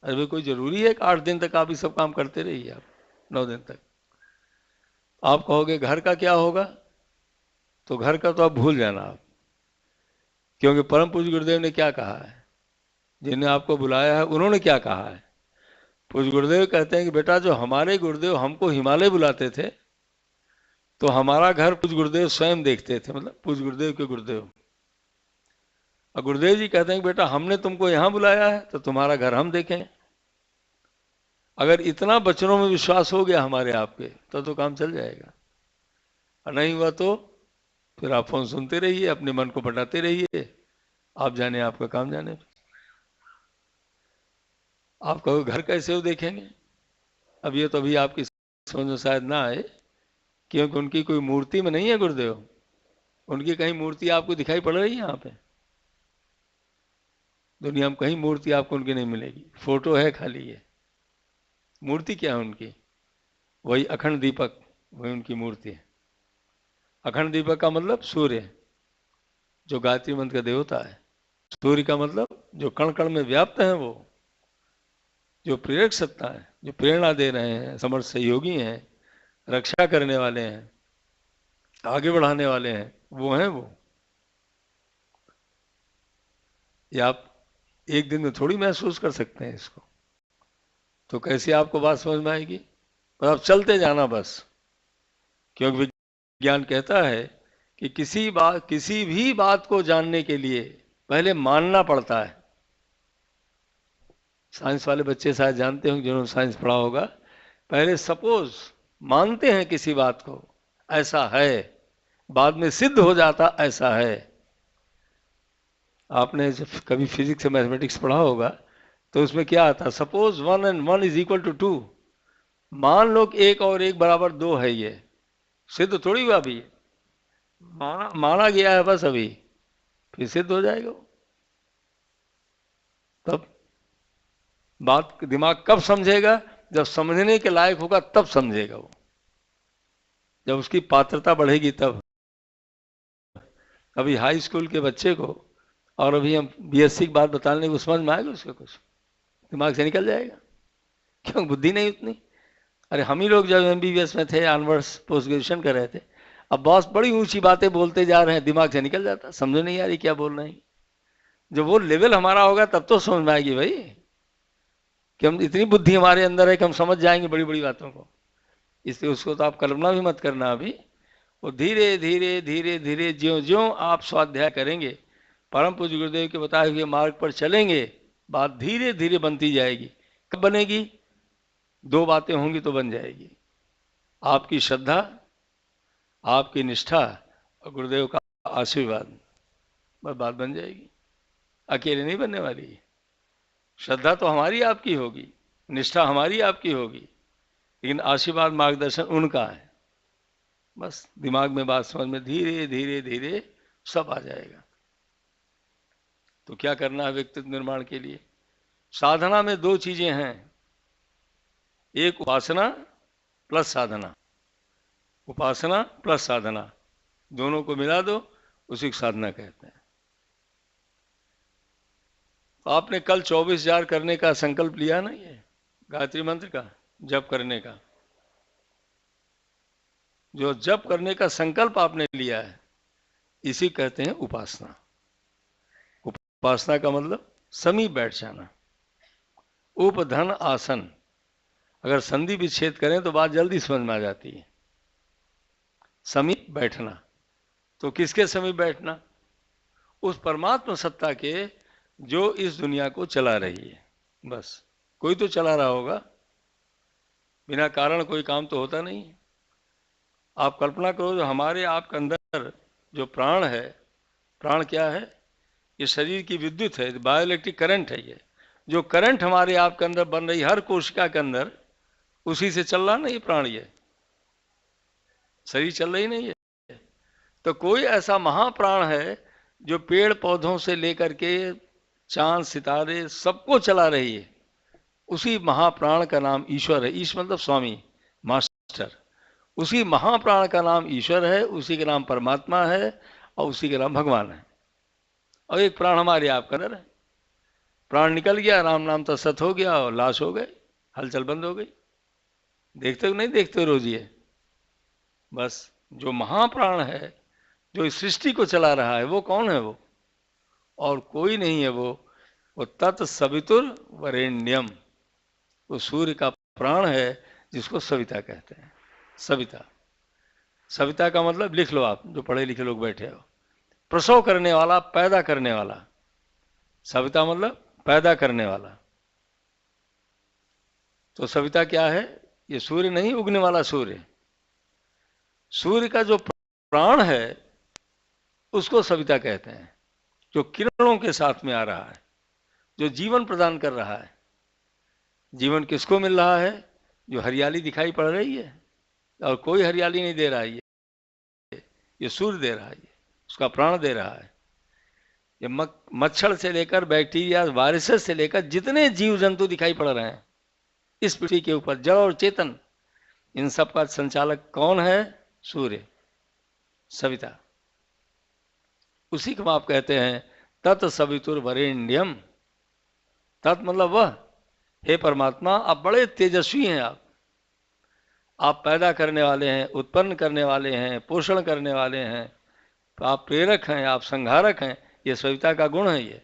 अरे भाई कोई जरूरी है कि 8 दिन तक आप ये सब काम करते रहिए, आप 9 दिन तक? आप कहोगे घर का क्या होगा, तो घर का तो आप भूल जाना आप। क्योंकि परम पूज्य गुरुदेव ने क्या कहा है, जिन्हें आपको बुलाया है उन्होंने क्या कहा है। पूज्य गुरुदेव कहते हैं कि बेटा जो हमारे गुरुदेव हमको हिमालय बुलाते थे, तो हमारा घर पूज्य गुरुदेव स्वयं देखते थे, मतलब पूज्य गुरुदेव के गुरुदेव। और गुरुदेव जी कहते हैं कि बेटा हमने तुमको यहां बुलाया है तो तुम्हारा घर हम देखें। अगर इतना बच्चों में विश्वास हो गया हमारे आपके तो काम चल जाएगा। और नहीं हुआ तो फिर आप फोन सुनते रहिए, अपने मन को बटाते रहिए, आप जाने आपका काम जाने। आप कहो घर कैसे हो देखेंगे, अब ये तो अभी आपकी समझ में शायद ना आए, क्योंकि उनकी कोई मूर्ति में नहीं है गुरुदेव। उनकी कहीं मूर्ति आपको दिखाई पड़ रही है यहाँ पे? दुनिया में कहीं मूर्ति आपको उनकी नहीं मिलेगी, फोटो है खाली। ये मूर्ति क्या है उनकी? वही अखंड दीपक, वही उनकी मूर्ति है। अखंड दीपक का मतलब सूर्य, जो गायत्री मंत्र का देवता है। सूर्य का मतलब जो कण कण में व्याप्त है, वो जो प्रेरक सत्ता है, जो प्रेरणा दे रहे हैं, समर्थ सहयोगी हैं, रक्षा करने वाले हैं, आगे बढ़ाने वाले हैं, वो हैं वो। ये आप एक दिन में थोड़ी महसूस कर सकते हैं इसको। तो कैसे आपको बात समझ में आएगी? पर आप चलते जाना बस। क्योंकि विज्ञान कहता है कि किसी भी बात को जानने के लिए पहले मानना पड़ता है। साइंस वाले बच्चे शायद जानते होंगे, जिन्होंने साइंस पढ़ा होगा। पहले सपोज मानते हैं किसी बात को, ऐसा है, बाद में सिद्ध हो जाता ऐसा है। आपने जब कभी फिजिक्स या मैथमेटिक्स पढ़ा होगा तो उसमें क्या आता है, suppose 1 and 1 is equal to 2। मान लो कि 1 और 1 बराबर 2 है, ये सिद्ध थोड़ी हुआ अभी, माना गया है बस, अभी फिर सिद्ध हो जाएगा। तब बात दिमाग कब समझेगा? जब समझने के लायक होगा तब समझेगा वो, जब उसकी पात्रता बढ़ेगी तब। अभी हाई स्कूल के बच्चे को और अभी हम बीएससी की बात बताने को समझ में आएगा उसका कुछ? दिमाग से निकल जाएगा, क्यों? बुद्धि नहीं उतनी। अरे हम ही लोग जब एमबीबीएस में थे, ऑनवर्ड्स पोस्ट ग्रेजुएशन कर रहे थे, अब बॉस बड़ी ऊंची बातें बोलते जा रहे हैं, दिमाग से निकल जाता, समझ नहीं आ रही क्या बोल रहे हैं। जब वो लेवल हमारा होगा तब तो समझ में आएगी भाई, कि हम इतनी बुद्धि हमारे अंदर है कि हम समझ जाएंगे बड़ी बड़ी बातों को। इसलिए उसको तो आप कल्पना भी मत करना अभी। वो धीरे धीरे धीरे धीरे ज्यों ज्यों आप स्वाध्याय करेंगे, परम पूज्य गुरुदेव के बताए हुए मार्ग पर चलेंगे, बात धीरे धीरे बनती जाएगी। कब बनेगी? 2 बातें होंगी तो बन जाएगी, आपकी श्रद्धा, आपकी निष्ठा और गुरुदेव का आशीर्वाद, बस बात बन जाएगी। अकेले नहीं बनने वाली। श्रद्धा तो हमारी आपकी होगी, निष्ठा हमारी आपकी होगी, लेकिन आशीर्वाद मार्गदर्शन उनका है। बस दिमाग में बात समझ में धीरे धीरे धीरे सब आ जाएगा। तो क्या करना है व्यक्तित्व निर्माण के लिए? साधना में 2 चीजें हैं, एक उपासना प्लस साधना। उपासना प्लस साधना, दोनों को मिला दो, उसी को साधना कहते हैं। तो आपने कल 24,000 करने का संकल्प लिया ना, ये गायत्री मंत्र का जप करने का, जो जप करने का संकल्प आपने लिया है, इसी कहते हैं उपासना। उपासना का मतलब समीप बैठ जाना। उपधन आसन, अगर संधि विच्छेद करें तो बात जल्दी समझ में आ जाती है। समीप बैठना, तो किसके समीप बैठना? उस परमात्मा सत्ता के जो इस दुनिया को चला रही है। बस कोई तो चला रहा होगा, बिना कारण कोई काम तो होता नहीं। आप कल्पना करो, जो हमारे आपके अंदर जो प्राण है, प्राण क्या है? ये शरीर की विद्युत है, बायोइलेक्ट्रिक करंट है। ये जो करंट हमारे आपके अंदर बन रही हर कोशिका के अंदर, उसी से चल रहा ना ये प्राण, ये शरीर चल रही नहीं है। तो कोई ऐसा महाप्राण है जो पेड़ पौधों से लेकर के चांद सितारे सबको चला रही है। उसी महाप्राण का नाम ईश्वर है। ईश्वर मतलब स्वामी, मास्टर। उसी महाप्राण का नाम ईश्वर है, उसी का नाम परमात्मा है, और उसी का नाम भगवान है। और एक प्राण हमारे आपका अंदर है। प्राण निकल गया, राम नाम तो सत हो गया और लाश हो गए, हलचल बंद हो गई। देखते हो नहीं देखते हो रोज ये? बस जो महाप्राण है, जो इस सृष्टि को चला रहा है, वो कौन है? वो और कोई नहीं है। वो तत्सवितुर वरेण्यम, वो सूर्य का प्राण है, जिसको सविता कहते हैं। सविता, सविता का मतलब लिख लो आप, जो पढ़े लिखे लोग बैठे हो, प्रसव करने वाला, पैदा करने वाला। सविता मतलब पैदा करने वाला। तो सविता क्या है? ये सूर्य नहीं, उगने वाला सूर्य। सूर्य का जो प्राण है, उसको सविता कहते हैं। जो किरणों के साथ में आ रहा है, जो जीवन प्रदान कर रहा है। जीवन किसको मिल रहा है? जो हरियाली दिखाई पड़ रही है, और कोई हरियाली नहीं दे रहा है, ये सूर्य दे रहा है, ये उसका प्राण दे रहा है। ये मच्छर से लेकर बैक्टीरिया, वायरसेस से लेकर जितने जीव जंतु दिखाई पड़ रहे हैं इस पृथ्वी के ऊपर, जड़ और चेतन, इन सब का संचालक कौन है? सूर्य, सविता। उसी को आप कहते हैं तत्सवितुर वरेण्यम। तत् मतलब वह। हे परमात्मा, आप बड़े तेजस्वी हैं। आप पैदा करने वाले हैं, उत्पन्न करने वाले हैं, पोषण करने वाले हैं, तो आप प्रेरक हैं, आप संहारक हैं। ये सविता का गुण है। ये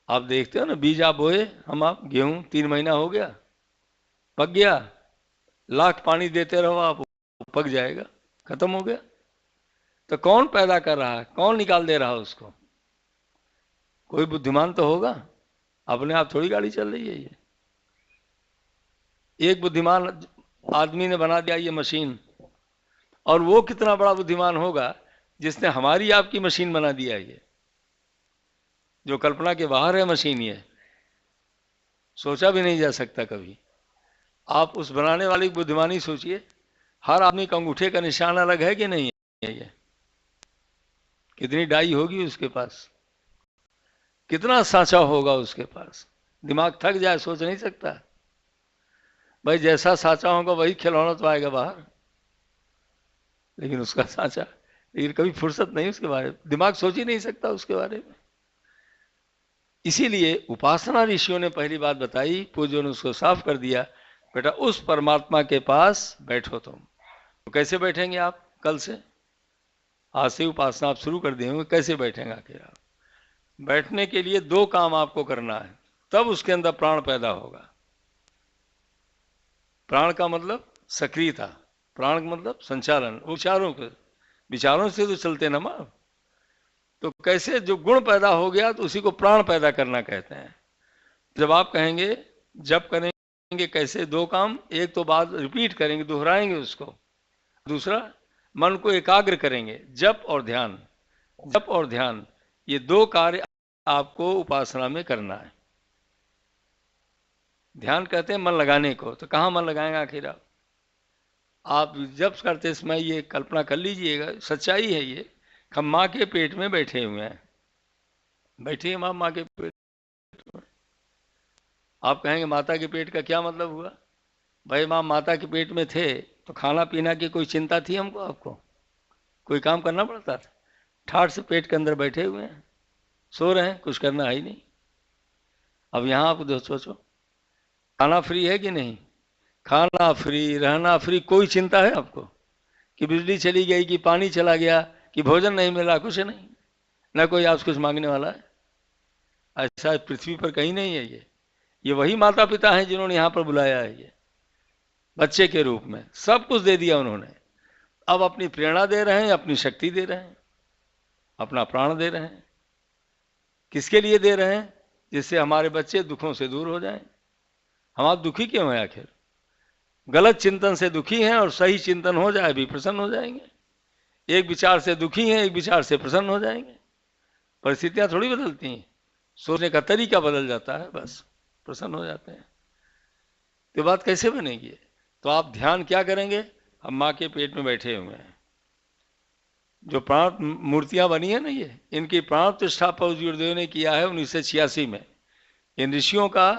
आप देखते हो ना, बीज आप बोए, आप गेहूं 3 महीना हो गया, पक गया, लाख पानी देते रहो आप, पक जाएगा, खत्म हो गया। तो कौन पैदा कर रहा है? कौन निकाल दे रहा है उसको? कोई बुद्धिमान तो होगा। अपने आप थोड़ी गाड़ी चल रही है ये। एक बुद्धिमान आदमी ने बना दिया ये मशीन, और वो कितना बड़ा बुद्धिमान होगा जिसने हमारी आपकी मशीन बना दिया। ये जो कल्पना के बाहर है मशीन, ये सोचा भी नहीं जा सकता कभी। आप उस बनाने वाले की बुद्धिमानी सोचिए। हर आदमी का अंगूठे का निशान अलग है कि नहीं है? ये कितनी डाई होगी उसके पास, कितना सांचा होगा उसके पास। दिमाग थक जाए, सोच नहीं सकता। भाई जैसा सांचा होगा वही खिलौना तो आएगा बाहर, लेकिन उसका सांचा, लेकिन कभी फुर्सत नहीं उसके बारे में, दिमाग सोच ही नहीं सकता उसके बारे में। इसीलिए उपासना ऋषियों ने पहली बात बताई, पूज्यों ने उसको साफ कर दिया, बेटा उस परमात्मा के पास बैठो तुम। तो कैसे बैठेंगे आप? कल से, आज से उपासना आप शुरू कर देंगे, कैसे बैठेंगे आखिर आप? बैठने के लिए 2 काम आपको करना है, तब उसके अंदर प्राण पैदा होगा। प्राण का मतलब सक्रियता, प्राण का मतलब संचालन, विचारों से तो चलते ना मां। तो कैसे? जो गुण पैदा हो गया तो उसी को प्राण पैदा करना कहते हैं। जब आप कहेंगे जब करेंगे कैसे? 2 काम, एक तो बात रिपीट करेंगे, दोहराएंगे उसको। दूसरा, मन को एकाग्र करेंगे। जप और ध्यान, जप और ध्यान, ये 2 कार्य आपको उपासना में करना है। ध्यान कहते हैं मन लगाने को, तो कहाँ मन लगाएंगे आखिर आप जब करते समय ये कल्पना कर लीजिएगा, सच्चाई है ये, हम माँ के पेट में बैठे हुए हैं, बैठे हैं माँ के पेट में। आप कहेंगे माता के पेट का क्या मतलब हुआ? भाई माँ माता के पेट में थे तो खाना पीना की कोई चिंता थी हमको? आपको कोई काम करना पड़ता था? ठाठ से पेट के अंदर बैठे हुए हैं, सो रहे हैं, कुछ करना है ही नहीं। अब यहाँ आप सोचो, खाना फ्री है कि नहीं? खाना फ्री, रहना फ्री, कोई चिंता है आपको कि बिजली चली गई, कि पानी चला गया, कि भोजन नहीं मिला? कुछ नहीं, ना कोई आपसे कुछ मांगने वाला है। ऐसा पृथ्वी पर कहीं नहीं है। ये वही माता पिता हैं जिन्होंने यहाँ पर बुलाया है। ये बच्चे के रूप में सब कुछ दे दिया उन्होंने। अब अपनी प्रेरणा दे रहे हैं, अपनी शक्ति दे रहे हैं, अपना प्राण दे रहे हैं। किसके लिए दे रहे हैं? जिससे हमारे बच्चे दुखों से दूर हो जाएं। हम आप दुखी क्यों हैं आखिर? गलत चिंतन से दुखी हैं, और सही चिंतन हो जाए भी प्रसन्न हो जाएंगे। एक विचार से दुखी हैं, एक विचार से प्रसन्न हो जाएंगे। परिस्थितियां थोड़ी बदलती हैं, सोचने का तरीका बदल जाता है, बस प्रसन्न हो जाते हैं। तो बात कैसे बनेगी? तो आप ध्यान क्या करेंगे? हम माँ के पेट में बैठे हुए हैं, जो प्राण मूर्तियां बनी है ना, ये इनकी प्राण प्रतिष्ठा पूज्य गुरुदेव ने किया है 1986 में। इन ऋषियों का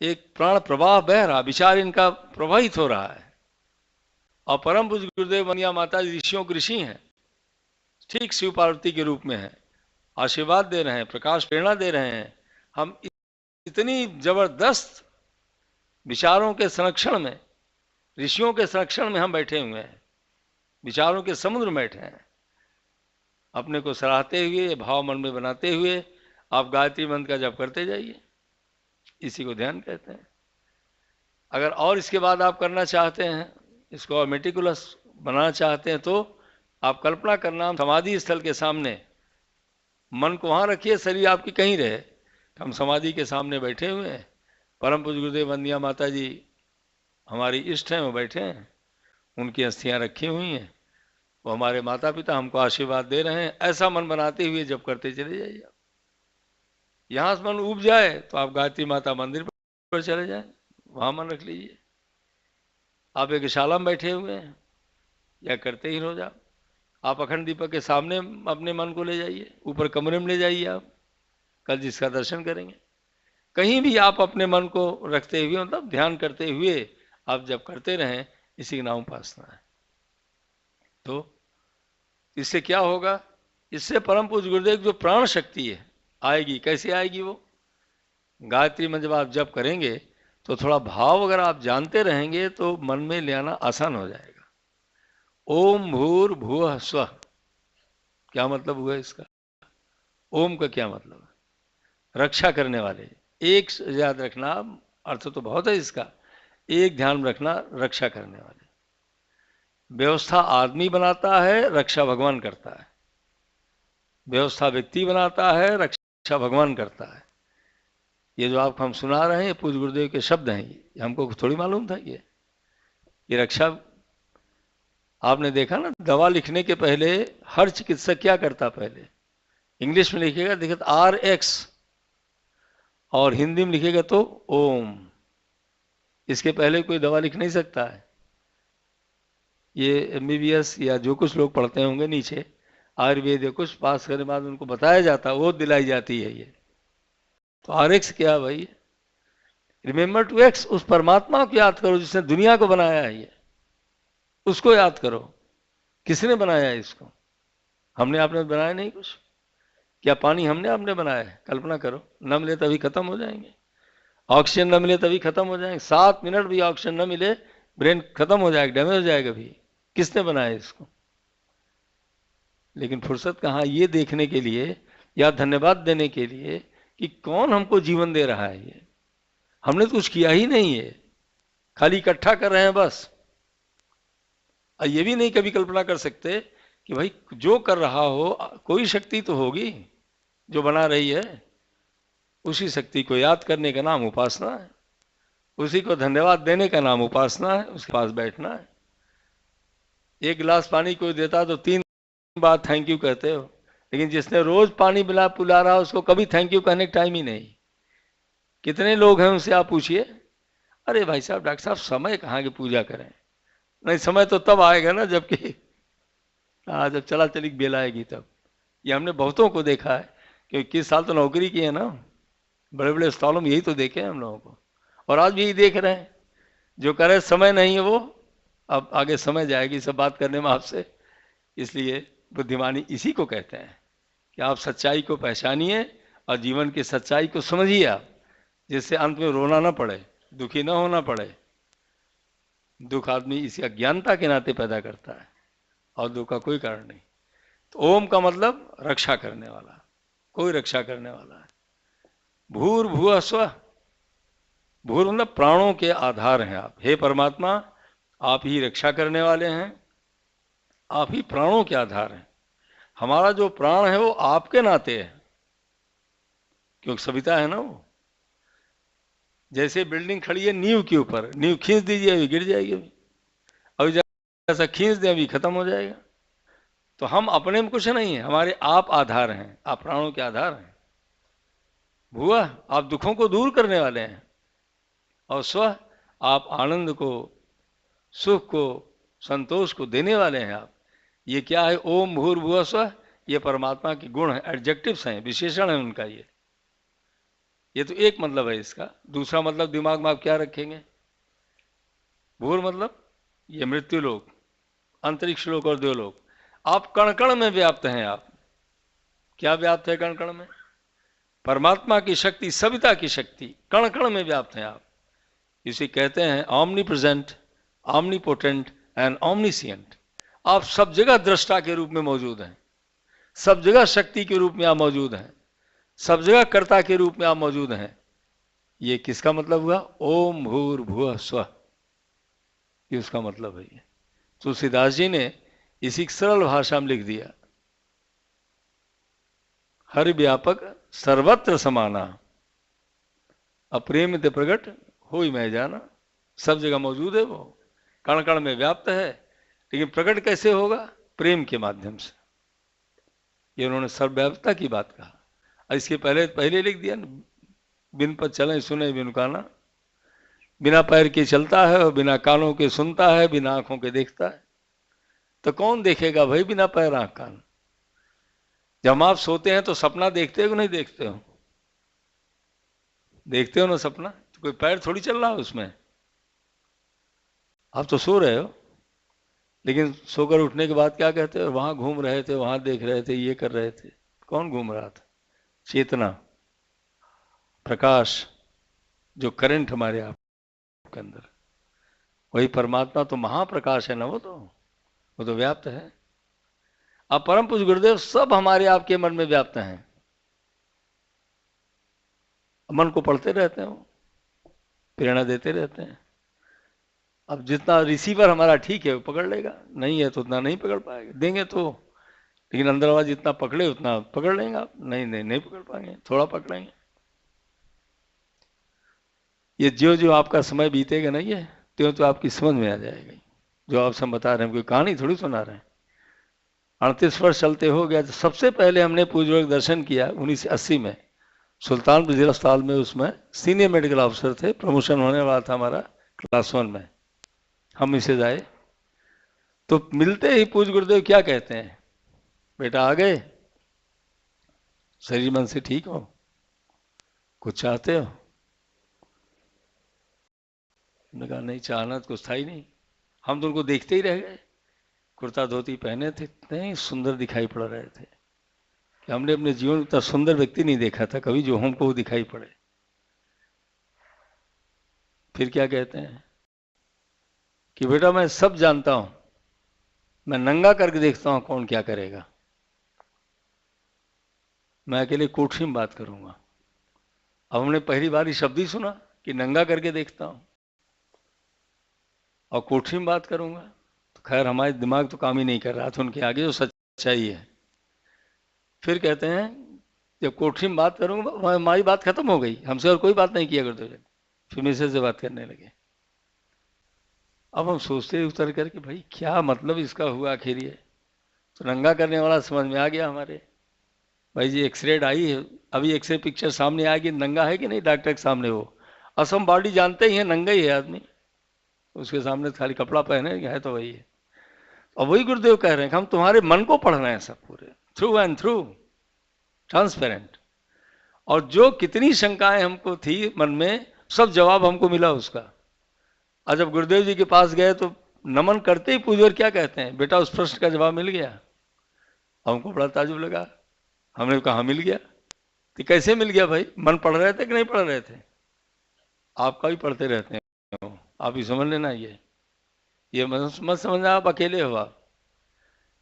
एक प्राण प्रवाह बह रहा, विचार इनका प्रवाहित हो रहा है। और परम पूज्य गुरुदेव बनिया माता ऋषियों के ऋषि हैं, ठीक शिव पार्वती के रूप में है, आशीर्वाद दे रहे हैं, प्रकाश प्रेरणा दे रहे हैं। हम इतनी जबरदस्त विचारों के संरक्षण में, ऋषियों के संरक्षण में हम बैठे हुए हैं, विचारों के समुद्र में बैठे हैं। अपने को सराहते हुए, भाव मन में बनाते हुए आप गायत्री मंत्र का जप करते जाइए। इसी को ध्यान कहते हैं। अगर और इसके बाद आप करना चाहते हैं, इसको और मेटिकुलस बनाना चाहते हैं, तो आप कल्पना करना, समाधि स्थल के सामने मन को वहाँ रखिए, शरीर आपकी कहीं रहे। हम समाधि के सामने बैठे हुए हैं, परम पूज्य गुरुदेव वंदिया माता जी हमारी इष्ट हैं, वो बैठे हैं, उनकी अस्थियां रखी हुई हैं, वो हमारे माता पिता हमको आशीर्वाद दे रहे हैं। ऐसा मन बनाते हुए जब करते चले जाइए। यहाँ से मन उब जाए तो आप गायत्री माता मंदिर पर चले जाएं, वहाँ मन रख लीजिए। आप एक शाला में बैठे हुए हैं, या करते ही रोज आप अखंड दीपक के सामने अपने मन को ले जाइए, ऊपर कमरे में ले जाइए। आप कल जिसका दर्शन करेंगे, कहीं भी आप अपने मन को रखते हुए, मतलब ध्यान करते हुए आप जब करते रहें, इसी का नाम उपासना है। तो इससे क्या होगा? इससे परम पूज्य गुरुदेव जो प्राण शक्ति है आएगी। कैसे आएगी? वो गायत्री में जब आप जप करेंगे तो थोड़ा भाव अगर आप जानते रहेंगे तो मन में ले आना आसान हो जाएगा। ओम भूर्भुवः स्वः, क्या मतलब हुआ इसका? ओम का क्या मतलब है? रक्षा करने वाले। एक याद रखना, अर्थ तो बहुत है इसका, एक ध्यान रखना, रक्षा करने वाले। व्यवस्था आदमी बनाता है, रक्षा भगवान करता है। व्यवस्था व्यक्ति बनाता है, रक्षा भगवान करता है। ये जो आप हम सुना रहे हैं, पूज्य गुरुदेव के शब्द हैं, ये हमको थोड़ी मालूम था। ये रक्षा, आपने देखा ना, दवा लिखने के पहले हर चिकित्सक क्या करता? पहले इंग्लिश में लिखेगा, देखिए RX, और हिंदी में लिखेगा तो ओम। इसके पहले कोई दवा लिख नहीं सकता है। ये MBBS या जो कुछ लोग पढ़ते होंगे नीचे, आयुर्वेद या कुछ पास करने के बाद उनको बताया जाता है, वो दिलाई जाती है। ये तो RX क्या भाई? रिमेंबर टू एक्स, उस परमात्मा को याद करो जिसने दुनिया को बनाया है। ये उसको याद करो। किसने बनाया है इसको? हमने आपने बनाया नहीं कुछ। क्या पानी हमने आपने बनाया है? कल्पना करो, न मिले तभी खत्म हो जाएंगे। ऑक्सीजन न मिले तभी खत्म हो जाएंगे। 7 मिनट भी ऑक्सीजन न मिले, ब्रेन खत्म हो जाएगा, डैमेज हो जाएगा भी। किसने बनाया इसको? लेकिन फुर्सत कहाँ ये देखने के लिए या धन्यवाद देने के लिए कि कौन हमको जीवन दे रहा है। ये हमने तो कुछ किया ही नहीं है, खाली इकट्ठा कर रहे हैं बस। और ये भी नहीं कभी कल्पना कर सकते कि भाई जो कर रहा हो, कोई शक्ति तो होगी जो बना रही है। उसी शक्ति को याद करने का नाम उपासना है, उसी को धन्यवाद देने का नाम उपासना है, उसके पास बैठना है। एक गिलास पानी कोई देता तो 3 बार थैंक यू कहते हो, लेकिन जिसने रोज पानी पिला रहा उसको कभी थैंक यू कहने का टाइम ही नहीं। कितने लोग हैं उनसे आप पूछिए, अरे भाई साहब, डॉक्टर साहब समय कहाँ की पूजा करें? नहीं, समय तो तब आएगा ना जबकि जब चला चली बेल आएगी तब। ये हमने बहुतों को देखा है, क्योंकि 21 साल तो नौकरी की है ना, बड़े बड़े अस्पतालों में यही तो देखे हैं हम लोगों को, और आज भी यही देख रहे हैं। जो करे समय नहीं है वो, अब आगे समय जाएगी सब बात करने में आपसे, इसलिए बुद्धिमानी इसी को कहते हैं कि आप सच्चाई को पहचानिए और जीवन की सच्चाई को समझिए आप, जिससे अंत में रोना ना पड़े, दुखी ना होना पड़े। दुख आदमी इसी अज्ञानता के नाते पैदा करता है और दुख का कोई कारण नहीं। तो ओम का मतलब रक्षा करने वाला, कोई रक्षा करने वाला है। भूर भुवः स्वः, भूर मतलब प्राणों के आधार हैं आप। हे परमात्मा, आप ही रक्षा करने वाले हैं, आप ही प्राणों के आधार हैं। हमारा जो प्राण है वो आपके नाते है, क्योंकि सविता है ना वो। जैसे बिल्डिंग खड़ी है नींव के ऊपर, नींव खींच दीजिए अभी गिर जाएगी, अभी जैसा खींच दे अभी खत्म हो जाएगा। तो हम अपने में कुछ नहीं है, हमारे आप आधार हैं, आप प्राणों के आधार हैं। भुआ, आप दुखों को दूर करने वाले हैं, और स्व, आप आनंद को, सुख को, संतोष को देने वाले हैं आप। ये क्या है? ओम भूर्भुवः स्वः, ये परमात्मा के गुण हैं, एडजेक्टिव्स हैं, विशेषण है उनका। ये तो एक मतलब है इसका। दूसरा मतलब दिमाग में आप क्या रखेंगे? भूर मतलब ये मृत्यु लोक, अंतरिक्ष लोक और देवलोक। आप कण कण में व्याप्त हैं। आप क्या व्याप्त है कण कण में? परमात्मा की शक्ति, सविता की शक्ति कण कण में व्याप्त हैं आप। इसे कहते हैं ऑमनी प्रेजेंट, ऑमनीपोटेंट एंड ऑमनीसिएंट। आप सब जगह दृष्टा के रूप में मौजूद हैं, सब जगह शक्ति के रूप में आप मौजूद हैं, सब जगह कर्ता के रूप में आप मौजूद हैं। ये किसका मतलब हुआ? ओम भूर्भुवः स्वः, ये उसका मतलब है। ये तुलसीदास जी ने इसी सरल भाषा में लिख दिया। हर व्यापक सर्वत्र समाना, अप्रेमित प्रकट होई मैं जाना। सब जगह मौजूद है वो, कण कण में व्याप्त है, लेकिन प्रकट कैसे होगा? प्रेम के माध्यम से। ये उन्होंने सर्वव्यापकता की बात कहा। और इसके पहले लिख दिया, बिन पर चले सुने बिन काना, बिना पैर के चलता है और बिना कानों के सुनता है, बिना आंखों के देखता है। तो कौन देखेगा भाई बिना पैर आंख कान? जब आप सोते हैं तो सपना देखते हो कि नहीं देखते हो? देखते हो ना सपना, तो कोई पैर थोड़ी चल रहा है उसमें। आप तो सो रहे हो, लेकिन सोकर उठने के बाद क्या कहते हो? वहां घूम रहे थे, वहां देख रहे थे, ये कर रहे थे। कौन घूम रहा था? चेतना, प्रकाश, जो करंट हमारे आप के अंदर, वही परमात्मा तो महाप्रकाश है ना। वो तो व्याप्त है। अब परम पूज्य गुरुदेव सब हमारे आपके मन में व्याप्त हैं। मन को पढ़ते रहते हैं, प्रेरणा देते रहते हैं। अब जितना रिसीवर हमारा ठीक है वो पकड़ लेगा, नहीं है तो उतना नहीं पकड़ पाएगा। देंगे तो, लेकिन अंदर वाला जितना पकड़े उतना पकड़ लेंगे आप। नहीं पकड़ पाएंगे, थोड़ा पकड़ेंगे। ये जो आपका समय बीतेगा ना, ये त्यों तो आपकी समझ में आ जाएगा। जो आप सब बता रहे हैं, कोई कहानी थोड़ी सुना रहे हैं। 38 वर्ष चलते हो गया। तो सबसे पहले हमने पूज्यवर्ग दर्शन किया 1980 में सुल्तानपुर जिला अस्पताल में। उसमें सीनियर मेडिकल ऑफिसर थे, प्रमोशन होने वाला था हमारा क्लास 1 में। हम इसे जाए तो मिलते ही पूज्य गुरुदेव क्या कहते हैं? बेटा आ गए, शरीर मन से ठीक हो, कुछ चाहते हो? उन्होंने कहा नहीं, चाहना तो कुछ था ही नहीं। हम तो उनको देखते ही रह गए। कुर्ता धोती पहने थे, इतने सुंदर दिखाई पड़ रहे थे कि हमने अपने जीवन में इतना सुंदर व्यक्ति नहीं देखा था कभी जो हमको दिखाई पड़े। फिर क्या कहते हैं कि बेटा मैं सब जानता हूं, मैं नंगा करके देखता हूं कौन क्या करेगा। मैं अकेले कोठरी में बात करूंगा। अब हमने पहली बार ही शब्द ही सुना कि नंगा करके देखता हूं और कोठरी में बात करूंगा। तो खैर हमारे दिमाग तो काम ही नहीं कर रहा था उनके आगे, जो सच्चाई है। फिर कहते हैं जब कोठरी में बात करूंगा, हमारी बात खत्म हो गई, हमसे और कोई बात नहीं किया करते। फिर मिसेज से बात करने लगे। अब हम सोचते उतर करके भाई क्या मतलब इसका हुआ आखिर। ये तो नंगा करने वाला समझ में आ गया हमारे। भाई जी एक्सरे आई है, अभी एक्सरे पिक्चर सामने आएगी, नंगा है कि नहीं डॉक्टर के सामने वो। असम बॉडी जानते ही है, नंगा ही है आदमी, उसके सामने खाली कपड़ा पहने है तो वही है। और वही गुरुदेव कह रहे हैं कि हम तुम्हारे मन को पढ़ रहे हैं सब पूरे, थ्रू एंड थ्रू, ट्रांसपेरेंट। और जो कितनी शंकाएं हमको थी मन में, सब जवाब हमको मिला उसका। और जब गुरुदेव जी के पास गए तो नमन करते ही पूज्यवर क्या कहते हैं, बेटा उस प्रश्न का जवाब मिल गया। हमको बड़ा ताजुब लगा, हमने कहा मिल गया। तो कैसे मिल गया भाई, मन पढ़ रहे थे कि नहीं पढ़ रहे थे? आपका भी पढ़ते रहते हैं, आप ही समझ लेना। ये मत समझना आप अकेले हो। आप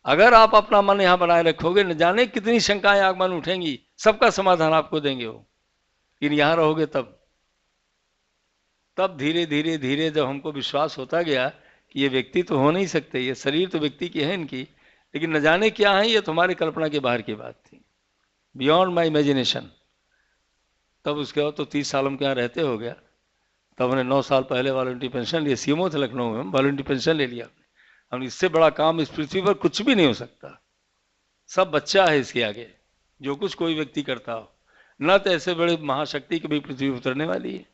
अगर आप अपना मन यहां बनाए रखोगे, न जाने कितनी शंकाएं आगमन उठेंगी, सबका समाधान आपको देंगे वो। लेकिन यहां रहोगे तब धीरे धीरे धीरे जब हमको विश्वास होता गया कि ये व्यक्ति तो हो नहीं सकते, ये शरीर तो व्यक्ति की है इनकी, लेकिन न जाने क्या है, ये तुम्हारी कल्पना के बाहर की बात थी, बियॉन्ड माई इमेजिनेशन। तब उसके बाद तो 30 साल हम क्या रहते हो गया। तब हमने 9 साल पहले वॉलंटरी पेंशन लिया, सीएमओ थे लखनऊ में, वॉलंटरी पेंशन ले लिया हम। इससे बड़ा काम इस पृथ्वी पर कुछ भी नहीं हो सकता, सब बच्चा है इसके आगे, जो कुछ कोई व्यक्ति करता हो। न तो ऐसे बड़े महाशक्ति कभी पृथ्वी उतरने वाली है,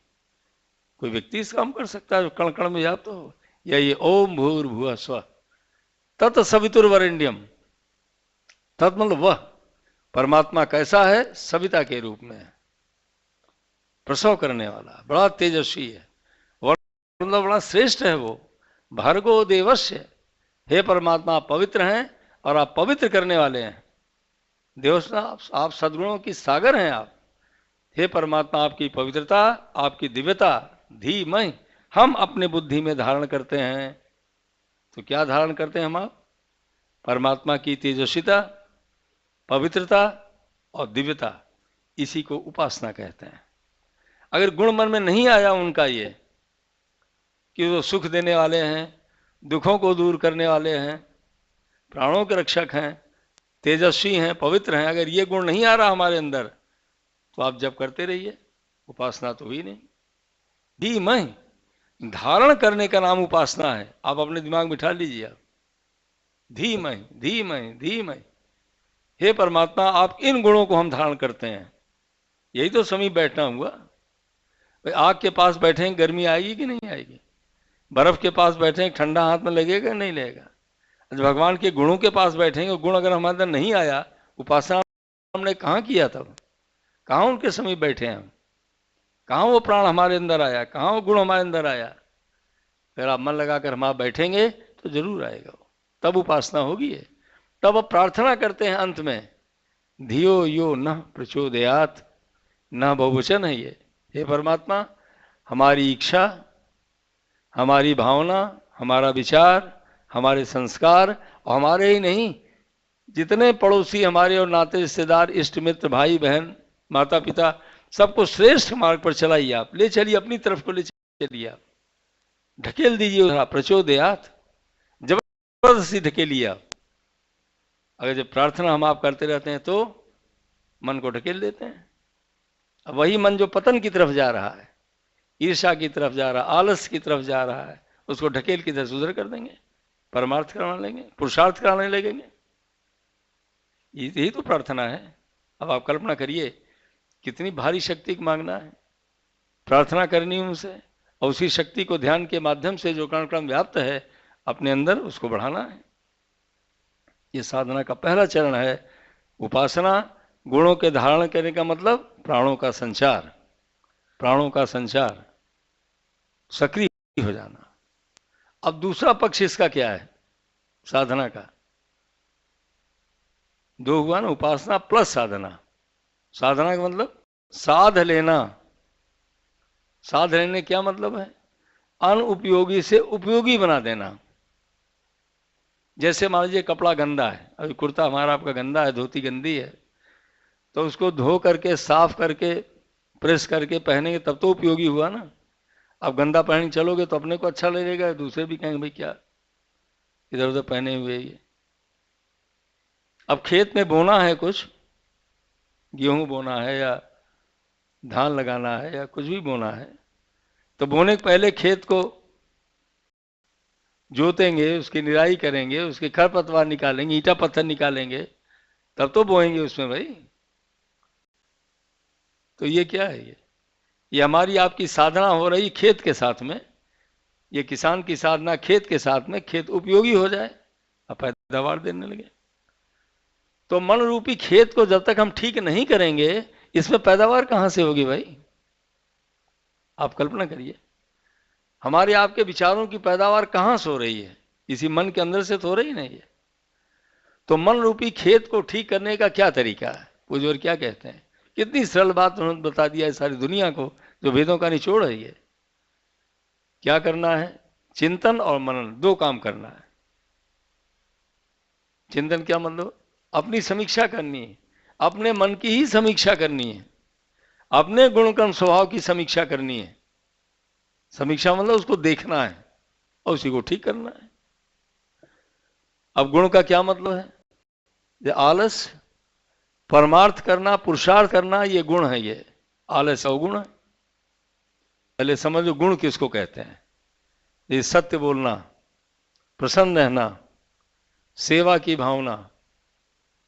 कोई व्यक्ति इस काम कर सकता है जो कण कण में व्याप्त हो। या ये ओम भूर्भुवः स्वः तत्सवितुर्वरेण्यम, तत् मतलब वह परमात्मा कैसा है, सविता के रूप में प्रसव करने वाला, बड़ा तेजस्वी है, मतलब बड़ा श्रेष्ठ है वो। भर्गो देवस्य, हे परमात्मा आप पवित्र हैं और आप पवित्र करने वाले हैं। देवस्व आप सद्गुणों की सागर हैं आप। हे परमात्मा आपकी पवित्रता, आपकी दिव्यता धीमहि हम अपने बुद्धि में धारण करते हैं। तो क्या धारण करते हैं हम? आप परमात्मा की तेजस्विता, पवित्रता और दिव्यता, इसी को उपासना कहते हैं। अगर गुण मन में नहीं आया उनका ये कि वो सुख देने वाले हैं, दुखों को दूर करने वाले हैं, प्राणों के रक्षक हैं, तेजस्वी हैं, पवित्र हैं, अगर ये गुण नहीं आ रहा हमारे अंदर, तो आप जब करते रहिए, उपासना तो हुई नहीं। धीमहि, धारण करने का नाम उपासना है। आप अपने दिमाग में बिठा लीजिए। आप धीमहि धीमहि धीमहि, हे परमात्मा आप इन गुणों को हम धारण करते हैं। यही तो समीप बैठना हुआ। भाई आग के पास बैठेंगे गर्मी आएगी कि नहीं आएगी? बर्फ के पास बैठेंगे ठंडा हाथ में लगेगा नहीं लगेगा? भगवान के गुणों के पास बैठेंगे, गुण अगर हमारे अंदर नहीं आया, उपासना हमने कहाँ किया? तब कहाँ उनके समीप बैठे हैं हम? कहाँ वो प्राण हमारे अंदर आया? कहाँ वो गुण हमारे अंदर आया? अगर आप मन लगाकर हम आप बैठेंगे तो जरूर आएगा वो, तब उपासना होगी। तब अब प्रार्थना करते हैं अंत में, धियो यो न प्रचोदयात, न बहुवचन है ये। हे परमात्मा हमारी इच्छा, हमारी भावना, हमारा विचार, हमारे संस्कार, और हमारे ही नहीं जितने पड़ोसी हमारे और नाते रिश्तेदार, इष्ट मित्र, भाई बहन, माता पिता, सबको श्रेष्ठ मार्ग पर चलाइए। आप ले चलिए, अपनी तरफ को ले चलिए, आप ढकेल दीजिए। प्रचोदयात, जबरदस्ती ढकेलिए आप। अगर जब प्रार्थना हम आप करते रहते हैं तो मन को ढकेल देते हैं। अब वही मन जो पतन की तरफ जा रहा है, ईर्ष्या की तरफ जा रहा है, आलस की तरफ जा रहा है, उसको ढकेल की तरफ सुधर कर देंगे, परमार्थ कराने लेंगे, पुरुषार्थ कराने लगेंगे। यही तो प्रार्थना है। अब आप कल्पना करिए कितनी भारी शक्ति की मांगना है, प्रार्थना करनी उनसे, और उसी शक्ति को ध्यान के माध्यम से जो कण कण व्याप्त है अपने अंदर, उसको बढ़ाना है। ये साधना का पहला चरण है। उपासना, गुणों के धारण करने का मतलब प्राणों का संचार, प्राणों का संचार, सक्रिय हो जाना। अब दूसरा पक्ष इसका क्या है साधना का? दो हुआ ना, उपासना प्लस साधना। साधना का मतलब साध लेना। साध लेने क्या मतलब है? अनुपयोगी से उपयोगी बना देना। जैसे मान लीजिए कपड़ा गंदा है, अभी कुर्ता हमारा आपका गंदा है, धोती गंदी है, तो उसको धो करके साफ करके प्रेस करके पहनेंगे तब तो उपयोगी हुआ ना। अब गंदा पहन चलोगे तो अपने को अच्छा लगेगा, दूसरे भी कहेंगे भाई क्या इधर उधर पहने हुए ये। अब खेत में बोना है, कुछ गेहूं बोना है या धान लगाना है या कुछ भी बोना है, तो बोने के पहले खेत को जोतेंगे, उसकी निराई करेंगे, उसके खरपतवार निकालेंगे, ईंटा पत्थर निकालेंगे, तब तो बोएंगे उसमें भाई। तो ये क्या है? ये हमारी आपकी साधना हो रही खेत के साथ में। ये किसान की साधना खेत के साथ में, खेत उपयोगी हो जाए, अब पैदावार देने लगे। तो मन रूपी खेत को जब तक हम ठीक नहीं करेंगे, इसमें पैदावार कहां से होगी भाई? आप कल्पना करिए, हमारे आपके विचारों की पैदावार कहां से हो रही है? किसी मन के अंदर से तो हो रही नहीं है। तो मन रूपी खेत को ठीक करने का क्या तरीका है? पूज्य क्या कहते हैं? कितनी सरल बात उन्होंने बता दिया है सारी दुनिया को, जो वेदों का निचोड़ है ये। क्या करना है? चिंतन और मनन, दो काम करना है। चिंतन क्या मतलब? अपनी समीक्षा करनी है, अपने मन की ही समीक्षा करनी है, अपने गुण कर्म स्वभाव की समीक्षा करनी है। समीक्षा मतलब उसको देखना है और उसी को ठीक करना है। अब गुण का क्या मतलब है? ये आलस, परमार्थ करना, पुरुषार्थ करना, ये गुण है। ये आलस अवगुण है। पहले समझो गुण किसको कहते हैं। ये सत्य बोलना, प्रसन्न रहना, सेवा की भावना,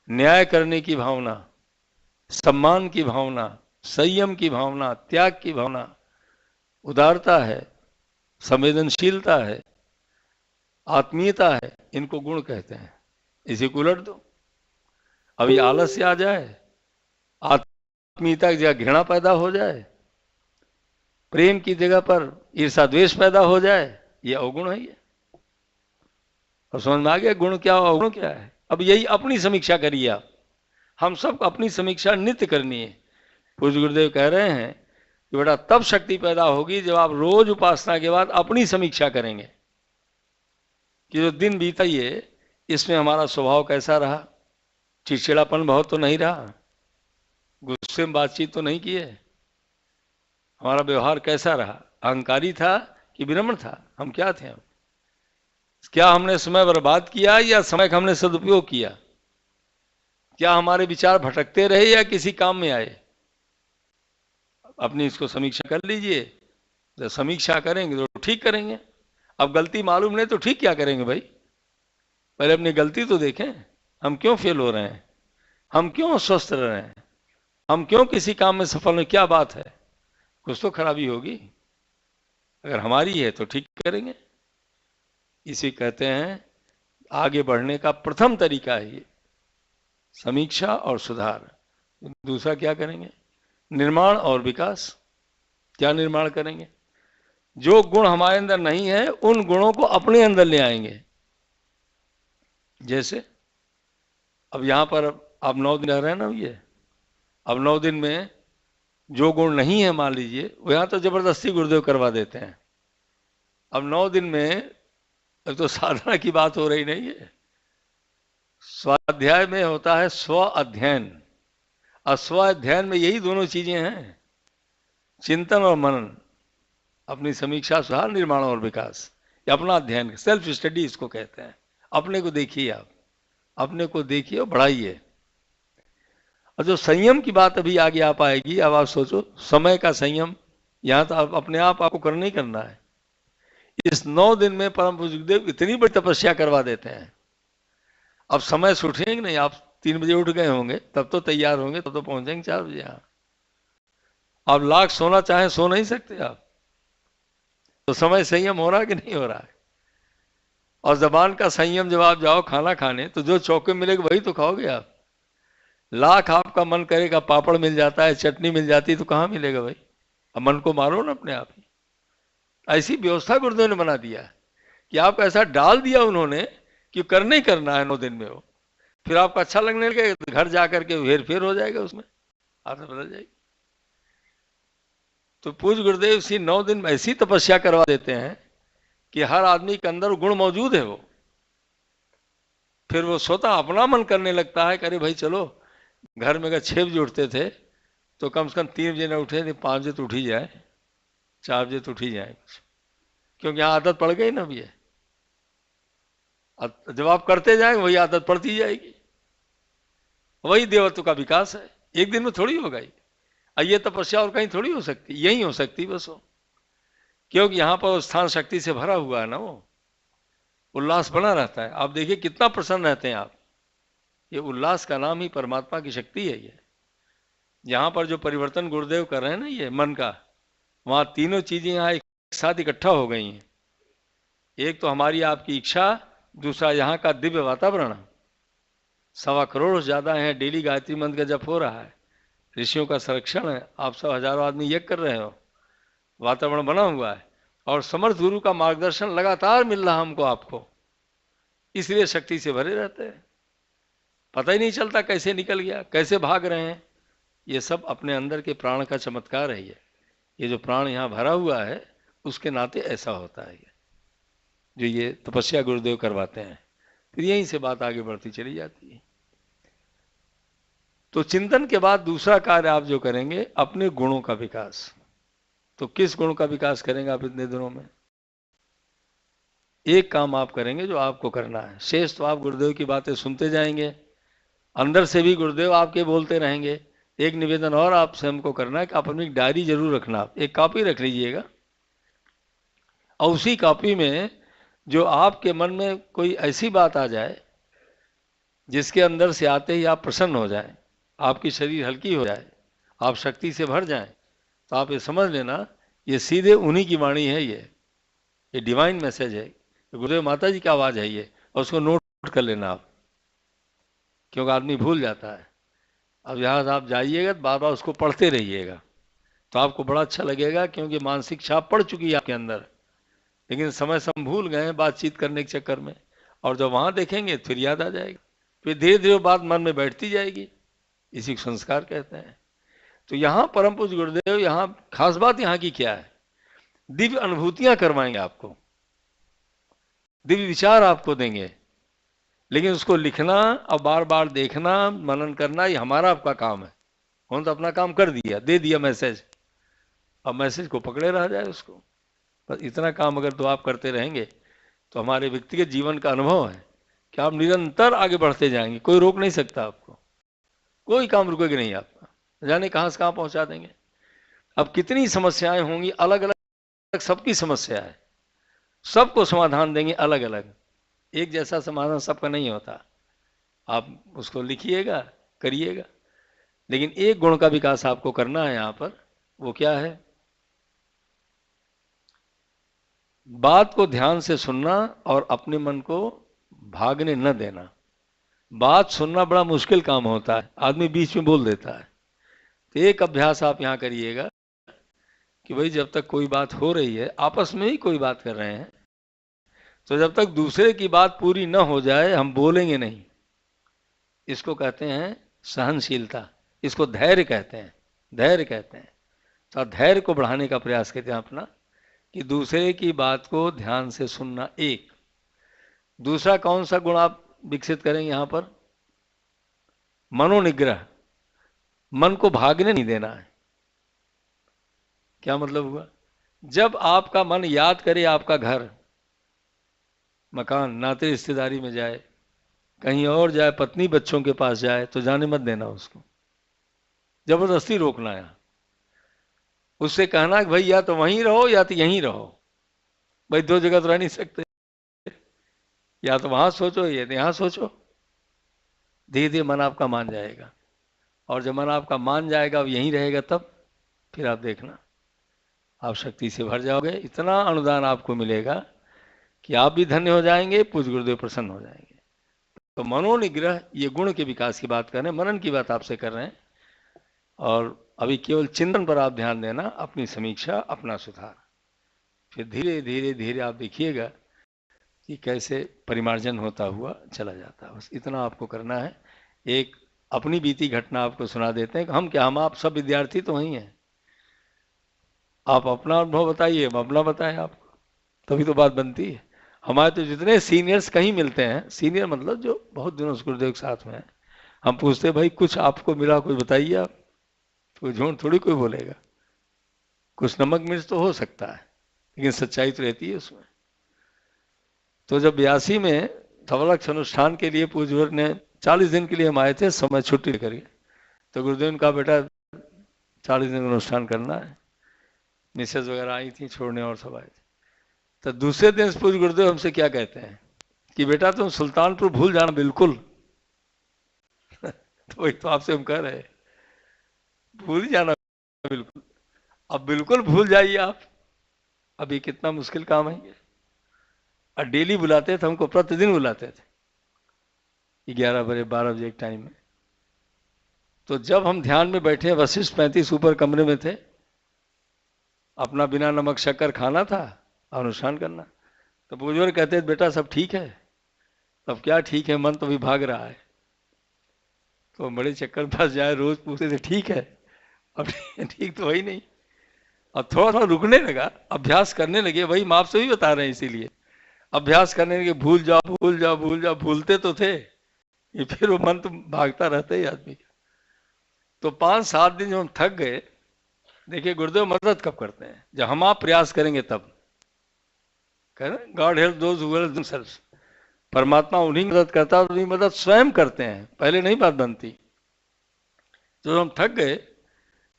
न्याय करने की भावना, सम्मान की भावना, संयम की भावना, त्याग की भावना, उदारता है, संवेदनशीलता है, आत्मीयता है, इनको गुण कहते हैं। इसी को उलट दो, अभी आलस्य आ जाए, आत्मीयता की जगह घृणा पैदा हो जाए, प्रेम की जगह पर ईर्षा द्वेष पैदा हो जाए, ये अवगुण है। ये और समझ में आ गया गुण क्या और अवगुण क्या है? अब यही अपनी समीक्षा करिए आप। हम सब अपनी समीक्षा नित्य करनी है। पूज्य गुरुदेव कह रहे हैं कि बेटा तब शक्ति पैदा होगी जब आप रोज उपासना के बाद अपनी समीक्षा करेंगे कि जो दिन बीता ये इसमें हमारा स्वभाव कैसा रहा, चिड़चिड़ापन बहुत तो नहीं रहा, गुस्से में बातचीत तो नहीं की है, हमारा व्यवहार कैसा रहा, अहंकारी था कि विनम्र था, हम क्या थे, हम क्या हमने समय बर्बाद किया या समय का हमने सदुपयोग किया, क्या हमारे विचार भटकते रहे या किसी काम में आए। अपनी इसको समीक्षा कर लीजिए। जब समीक्षा करेंगे तो ठीक करेंगे। अब गलती मालूम नहीं तो ठीक क्या करेंगे भाई? पहले अपनी गलती तो देखें, हम क्यों फेल हो रहे हैं, हम क्यों स्वस्थ रह रहे हैं, हम क्यों किसी काम में सफल नहीं, क्या बात है? कुछ तो खराबी होगी, अगर हमारी है तो ठीक करेंगे। इसे कहते हैं आगे बढ़ने का प्रथम तरीका है ये, समीक्षा और सुधार। दूसरा क्या करेंगे? निर्माण और विकास। क्या निर्माण करेंगे? जो गुण हमारे अंदर नहीं है उन गुणों को अपने अंदर ले आएंगे। जैसे अब यहां पर आप 9 दिन रह रहे हैं ना, ये अब 9 दिन में जो गुण नहीं है मान लीजिए, वो यहां तो जबरदस्ती गुरुदेव करवा देते हैं। अब 9 दिन में तो साधना की बात हो रही नहीं है, स्वाध्याय में होता है स्व अध्ययन, और स्व अध्ययन में यही दोनों चीजें हैं, चिंतन और मनन, अपनी समीक्षा, सुधार, निर्माण और विकास। ये अपना अध्ययन, सेल्फ स्टडी इसको कहते हैं। अपने को देखिए, आप अपने को देखिए और बढ़ाइए। और जो संयम की बात अभी आगे आ पाएगी, अब आप सोचो समय का संयम, यहां तो आप अपने आप आपको करना ही करना है। इस 9 दिन में परम पूज्य गुरुदेव इतनी बड़ी तपस्या करवा देते हैं। अब समय से उठेंगे नहीं, आप 3 बजे उठ गए होंगे, तब तो तैयार होंगे, तब तो पहुंचेंगे 4 बजे यहाँ। आप लाख सोना चाहें सो नहीं सकते आप। तो समय संयम हो रहा कि नहीं हो रहा है? और जबान का संयम, जब आप जाओ खाना खाने तो जो चौके मिलेगा वही तो खाओगे आप। लाख आपका मन करेगा पापड़ मिल जाता है, चटनी मिल जाती है, तो कहाँ मिलेगा भाई? अब मन को मारो ना अपने आप ही। ऐसी व्यवस्था गुरुदेव ने बना दिया कि आपको ऐसा डाल दिया उन्होंने कि करना ही करना है 9 दिन में। वो फिर आपको अच्छा लगने लगेगा तो घर जाकर के हेर फेर हो जाएगा, उसमें आदत बदल जाएगी। तो पूज्य गुरुदेव सी 9 दिन में ऐसी तपस्या करवा देते हैं कि हर आदमी के अंदर गुण मौजूद है। वो फिर वो स्वतः अपना मन करने लगता है कि अरे भाई चलो, घर में अगर 6 बजे उठते थे तो कम से कम 3 बजे ना उठे तो 5 बजे तो उठ ही जाए, 4 बजे तो उठ ही जाए, क्योंकि यहाँ आदत पड़ गई ना भैया। जब आप करते जाएंगे वही आदत पड़ती जाएगी। वही देवत्व का विकास है, एक दिन में थोड़ी होगा ये तपस्या और कहीं थोड़ी हो सकती, यही हो सकती बस हो, क्योंकि यहाँ पर स्थान शक्ति से भरा हुआ है ना, वो उल्लास बना रहता है। आप देखिए कितना प्रसन्न रहते हैं आप। ये उल्लास का नाम ही परमात्मा की शक्ति है। ये यहाँ पर जो परिवर्तन गुरुदेव कर रहे हैं ना, ये मन का, वहाँ तीनों चीजें यहाँ एक साथ इकट्ठा हो गई हैं। एक तो हमारी आपकी इच्छा, दूसरा यहाँ का दिव्य वातावरण। 1.25 करोड़ ज्यादा है, डेली गायत्री मंत्र का जप हो रहा है, ऋषियों का संरक्षण है, आप सब हजारों आदमी यज्ञ कर रहे हो, वातावरण बना हुआ है, और समर्थ गुरु का मार्गदर्शन लगातार मिल रहा हमको आपको। इसलिए शक्ति से भरे रहते हैं, पता ही नहीं चलता कैसे निकल गया, कैसे भाग रहे हैं। ये सब अपने अंदर के प्राण का चमत्कार है। ये जो प्राण यहाँ भरा हुआ है उसके नाते ऐसा होता है, जो ये तपस्या गुरुदेव करवाते हैं। फिर यहीं से बात आगे बढ़ती चली जाती है। तो चिंतन के बाद दूसरा कार्य आप जो करेंगे, अपने गुणों का विकास। तो किस गुण का विकास करेंगे आप इतने दिनों में? एक काम आप करेंगे जो आपको करना है, शेष तो आप गुरुदेव की बातें सुनते जाएंगे, अंदर से भी गुरुदेव आपके बोलते रहेंगे। एक निवेदन और आपसे हमको करना है कि आप अपनी डायरी जरूर रखना, आप एक कॉपी रख लीजिएगा, और उसी कॉपी में जो आपके मन में कोई ऐसी बात आ जाए जिसके अंदर से आते ही आप प्रसन्न हो जाएं, आपकी शरीर हल्की हो जाए, आप शक्ति से भर जाएं, तो आप ये समझ लेना ये सीधे उन्हीं की वाणी है, ये डिवाइन मैसेज है, गुरुदेव माता जी की आवाज़ है ये, और उसको नोट कर लेना आप, क्योंकि आदमी भूल जाता है। अब यहाँ आप जाइएगा तो बार बार उसको पढ़ते रहिएगा, तो आपको बड़ा अच्छा लगेगा, क्योंकि मानसिक छाप पड़ चुकी है आपके अंदर, लेकिन समय से हम भूल गए हैं बातचीत करने के चक्कर में, और जब वहाँ देखेंगे फिर याद आ जाएगा, फिर धीरे धीरे बात मन में बैठती जाएगी। इसी को संस्कार कहते हैं। तो यहाँ परम पूज्य गुरुदेव, यहाँ खास बात यहाँ की क्या है, दिव्य अनुभूतियां करवाएंगे आपको, दिव्य विचार आपको देंगे, लेकिन उसको लिखना और बार बार देखना, मनन करना, ये हमारा आपका काम है। उन्होंने तो अपना काम कर दिया, दे दिया मैसेज, अब मैसेज को पकड़े रह जाए उसको, बस इतना काम अगर तो आप करते रहेंगे तो हमारे व्यक्तिगत जीवन का अनुभव है कि आप निरंतर आगे बढ़ते जाएंगे, कोई रोक नहीं सकता आपको, कोई काम रुकेगा नहीं आपका, जाने कहाँ से कहाँ पहुँचा देंगे। अब कितनी समस्याएं होंगी, अलग अलग सबकी समस्या है, सबको समाधान देंगे अलग अलग, एक जैसा समाधान सबका नहीं होता। आप उसको लिखिएगा, करिएगा, लेकिन एक गुण का विकास आपको करना है यहाँ पर, वो क्या है? बात को ध्यान से सुनना और अपने मन को भागने न देना। बात सुनना बड़ा मुश्किल काम होता है, आदमी बीच में बोल देता है। तो एक अभ्यास आप यहाँ करिएगा कि भाई जब तक कोई बात हो रही है, आपस में ही कोई बात कर रहे हैं, तो जब तक दूसरे की बात पूरी न हो जाए हम बोलेंगे नहीं। इसको कहते हैं सहनशीलता, इसको धैर्य कहते हैं, धैर्य कहते हैं। तो धैर्य को बढ़ाने का प्रयास करते हैं अपना, कि दूसरे की बात को ध्यान से सुनना। एक दूसरा कौन सा गुण आप विकसित करेंगे यहाँ पर? मनोनिग्रह, मन को भागने नहीं देना है। क्या मतलब हुआ? जब आपका मन याद करे आपका घर मकान, नाते रिश्तेदारी में जाए, कहीं और जाए, पत्नी बच्चों के पास जाए, तो जाने मत देना उसको, जबरदस्ती रोकना है। उससे कहना कि भाई या तो वहीं रहो या तो यहीं रहो, भाई दो जगह तो रह नहीं सकते, या तो वहां सोचो या तो यहां सोचो। धीरे धीरे मन आपका मान जाएगा, और जब मन आपका मान जाएगा अब यहीं रहेगा, तब फिर आप देखना आप शक्ति से भर जाओगे, इतना अनुदान आपको मिलेगा कि आप भी धन्य हो जाएंगे, पूज्य गुरुदेव प्रसन्न हो जाएंगे। तो मनोनिग्रह, ये गुण के विकास की बात कर रहे हैं, मनन की बात आपसे कर रहे हैं, और अभी केवल चिंतन पर आप ध्यान देना, अपनी समीक्षा, अपना सुधार। फिर धीरे धीरे धीरे आप देखिएगा कि कैसे परिमार्जन होता हुआ चला जाता है। बस इतना आपको करना है। एक अपनी बीती घटना आपको सुना देते हैं। हम क्या, हम आप सब विद्यार्थी तो वही हैं, आप अपना अनुभव बताइए, हम अपना बताएं आपको, तभी तो बात बनती है। हमारे तो जितने सीनियर्स कहीं मिलते हैं, सीनियर मतलब जो बहुत दिनों से गुरुदेव के साथ में है, हम पूछते भाई कुछ आपको मिला, कुछ बताइए आप, तो झूठ थोड़ी कोई बोलेगा, कुछ नमक मिर्च तो हो सकता है, लेकिन सच्चाई तो रहती है उसमें। तो जब 82 में धवलक्ष अनुष्ठान के लिए पूज्यवर ने 40 दिन के लिए हम आए थे, समय छुट्टी करके, तो गुरुदेव ने कहा बेटा 40 दिन अनुष्ठान करना है, मिसेज वगैरह आई थी छोड़ने और सब आए थे। तो दूसरे दिन पूज्य गुरुदेव हमसे क्या कहते हैं कि बेटा तुम सुल्तानपुर भूल जाना बिल्कुल। तो वही तो आपसे हम कह रहे हैं, भूल जाना बिल्कुल। अब बिल्कुल भूल जाइए आप, अब ये कितना मुश्किल काम है ये। और डेली बुलाते थे हमको, प्रतिदिन बुलाते थे 11 बजे 12 बजे एक टाइम में। तो जब हम ध्यान में बैठे, वशिष्ठ 35 ऊपर कमरे में थे, अपना बिना नमक शक्कर खाना था, अनुष्ठान करना। तो बुजुर्ग कहते बेटा सब ठीक है, अब क्या ठीक है, मन तो भी भाग रहा है, तो बड़े चक्कर पास जाए, रोज पूछते थे ठीक है, अब ठीक तो वही नहीं। अब थोड़ा थोड़ा रुकने लगा, अभ्यास करने लगे, वही माँ से भी बता रहे हैं, इसीलिए अभ्यास करने लगे, भूल जाओ भूल जाओ भूल जाओ, भूलते तो थे ये, फिर वो मन तो भागता रहता ही आदमी का। तो 5-7 दिन जब हम थक गए, देखिए गुरुदेव मदद कब करते हैं, जब हम आप प्रयास करेंगे तब। कह रहे God help those who help themselves, परमात्मा उन्हीं की मदद करता है, उन्हीं मदद स्वयं करते हैं, पहले नहीं बात बनती। तो हम थक गए,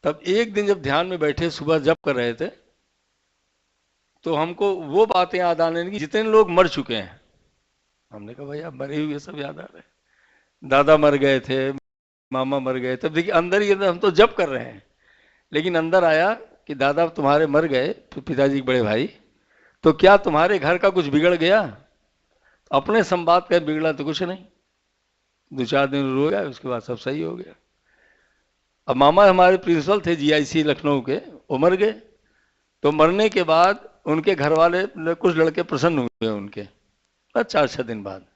तब एक दिन जब ध्यान में बैठे, सुबह जप कर रहे थे, तो हमको वो बातें याद आने लगी जितने लोग मर चुके हैं। हमने कहा भाई अब मरे हुए सब याद आ रहे हैं, दादा मर गए थे, मामा मर गए। तब देखिए अंदर ही अंदर हम तो जप कर रहे हैं, लेकिन अंदर आया कि दादा तुम्हारे मर गए, पिताजी के बड़े भाई, तो क्या तुम्हारे घर का कुछ बिगड़ गया? अपने संवाद का बिगड़ा तो कुछ नहीं, 2-4 दिन रो गया, उसके बाद सब सही हो गया। अब मामा हमारे प्रिंसिपल थे जीआईसी लखनऊ के, वो मर गए, तो मरने के बाद उनके घर वाले कुछ लड़के प्रसन्न हुए उनके, 4-6 दिन बाद।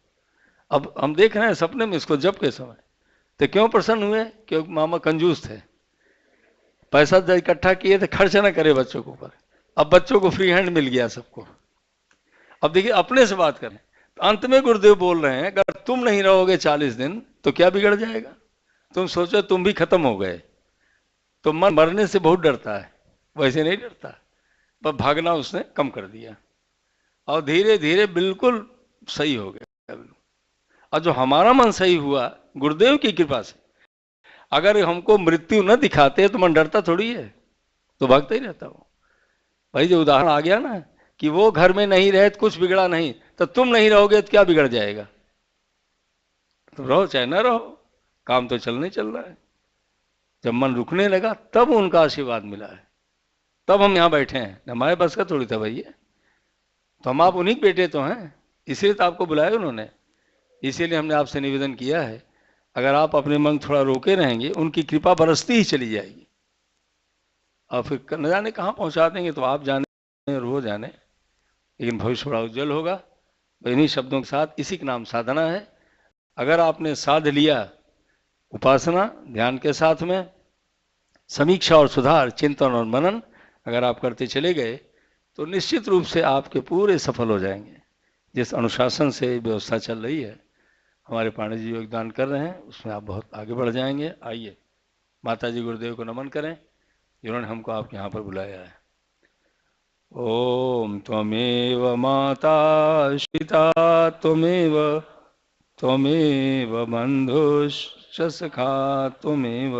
अब हम देख रहे हैं सपने में इसको जब के समय, तो क्यों प्रसन्न हुए? क्योंकि मामा कंजूस थे, पैसा जब इकट्ठा किए थे खर्च ना करे बच्चों के ऊपर, अब बच्चों को फ्री हैंड मिल गया सबको। अब देखिए अपने से बात करें, तो अंत में गुरुदेव बोल रहे हैं अगर तुम नहीं रहोगे 40 दिन तो क्या बिगड़ जाएगा? तुम सोचो तुम भी खत्म हो गए, तो मन मरने से बहुत डरता है, वैसे नहीं डरता, पर भागना उसने कम कर दिया, और धीरे धीरे बिल्कुल सही हो गया। और जो हमारा मन सही हुआ गुरुदेव की कृपा से, अगर हमको मृत्यु न दिखाते तो मन डरता थोड़ी है, तो भागता ही रहता वो। भाई जो उदाहरण आ गया ना कि वो घर में नहीं रहे तो कुछ बिगड़ा नहीं, तो तुम नहीं रहोगे तो क्या बिगड़ जाएगा? तो रहो चाहे ना रहो, काम तो चलने चल रहा है। जब मन रुकने लगा तब उनका आशीर्वाद मिला है, तब हम यहाँ बैठे हैं, हमारे बस का थोड़ी था भैया। तो हम आप उन्हीं के बेटे तो हैं, इसलिए तो आपको बुलाया उन्होंने, इसीलिए हमने आपसे निवेदन किया है, अगर आप अपने मन थोड़ा रोके रहेंगे, उनकी कृपा बरसती ही चली जाएगी, और फिर न जाने कहाँ पहुँचा देंगे, तो आप जाने और वो जाने, लेकिन भविष्य बड़ा उज्जवल होगा। इन्हीं शब्दों के साथ, इसी का नाम साधना है। अगर आपने साध लिया, उपासना ध्यान के साथ में समीक्षा और सुधार, चिंतन और मनन अगर आप करते चले गए, तो निश्चित रूप से आपके पूरे सफल हो जाएंगे। जिस अनुशासन से व्यवस्था चल रही है, हमारे पांडे जी योगदान कर रहे हैं, उसमें आप बहुत आगे बढ़ जाएंगे। आइए माता जी गुरुदेव को नमन करें, जिन्होंने हमको आपके यहाँ पर बुलाया है। ओम त्वमेव माता पिता त्वमेव, त्वमेव बन्धुश्च सखा त्वमेव,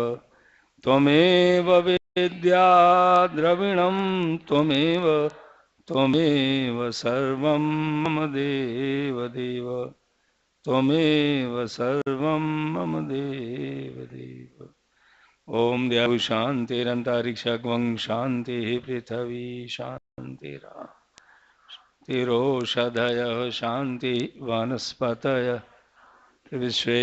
त्वमेव विद्या द्रविणं त्वमेव, त्वमेव सर्वं मम देव देव, त्वमेव सर्वं मम देव देव। ओम द्यावु शांतिरंतरिक्षं शांति पृथ्वी शांतिरा, तिरोषधय शांति वनस्पतय विश्वे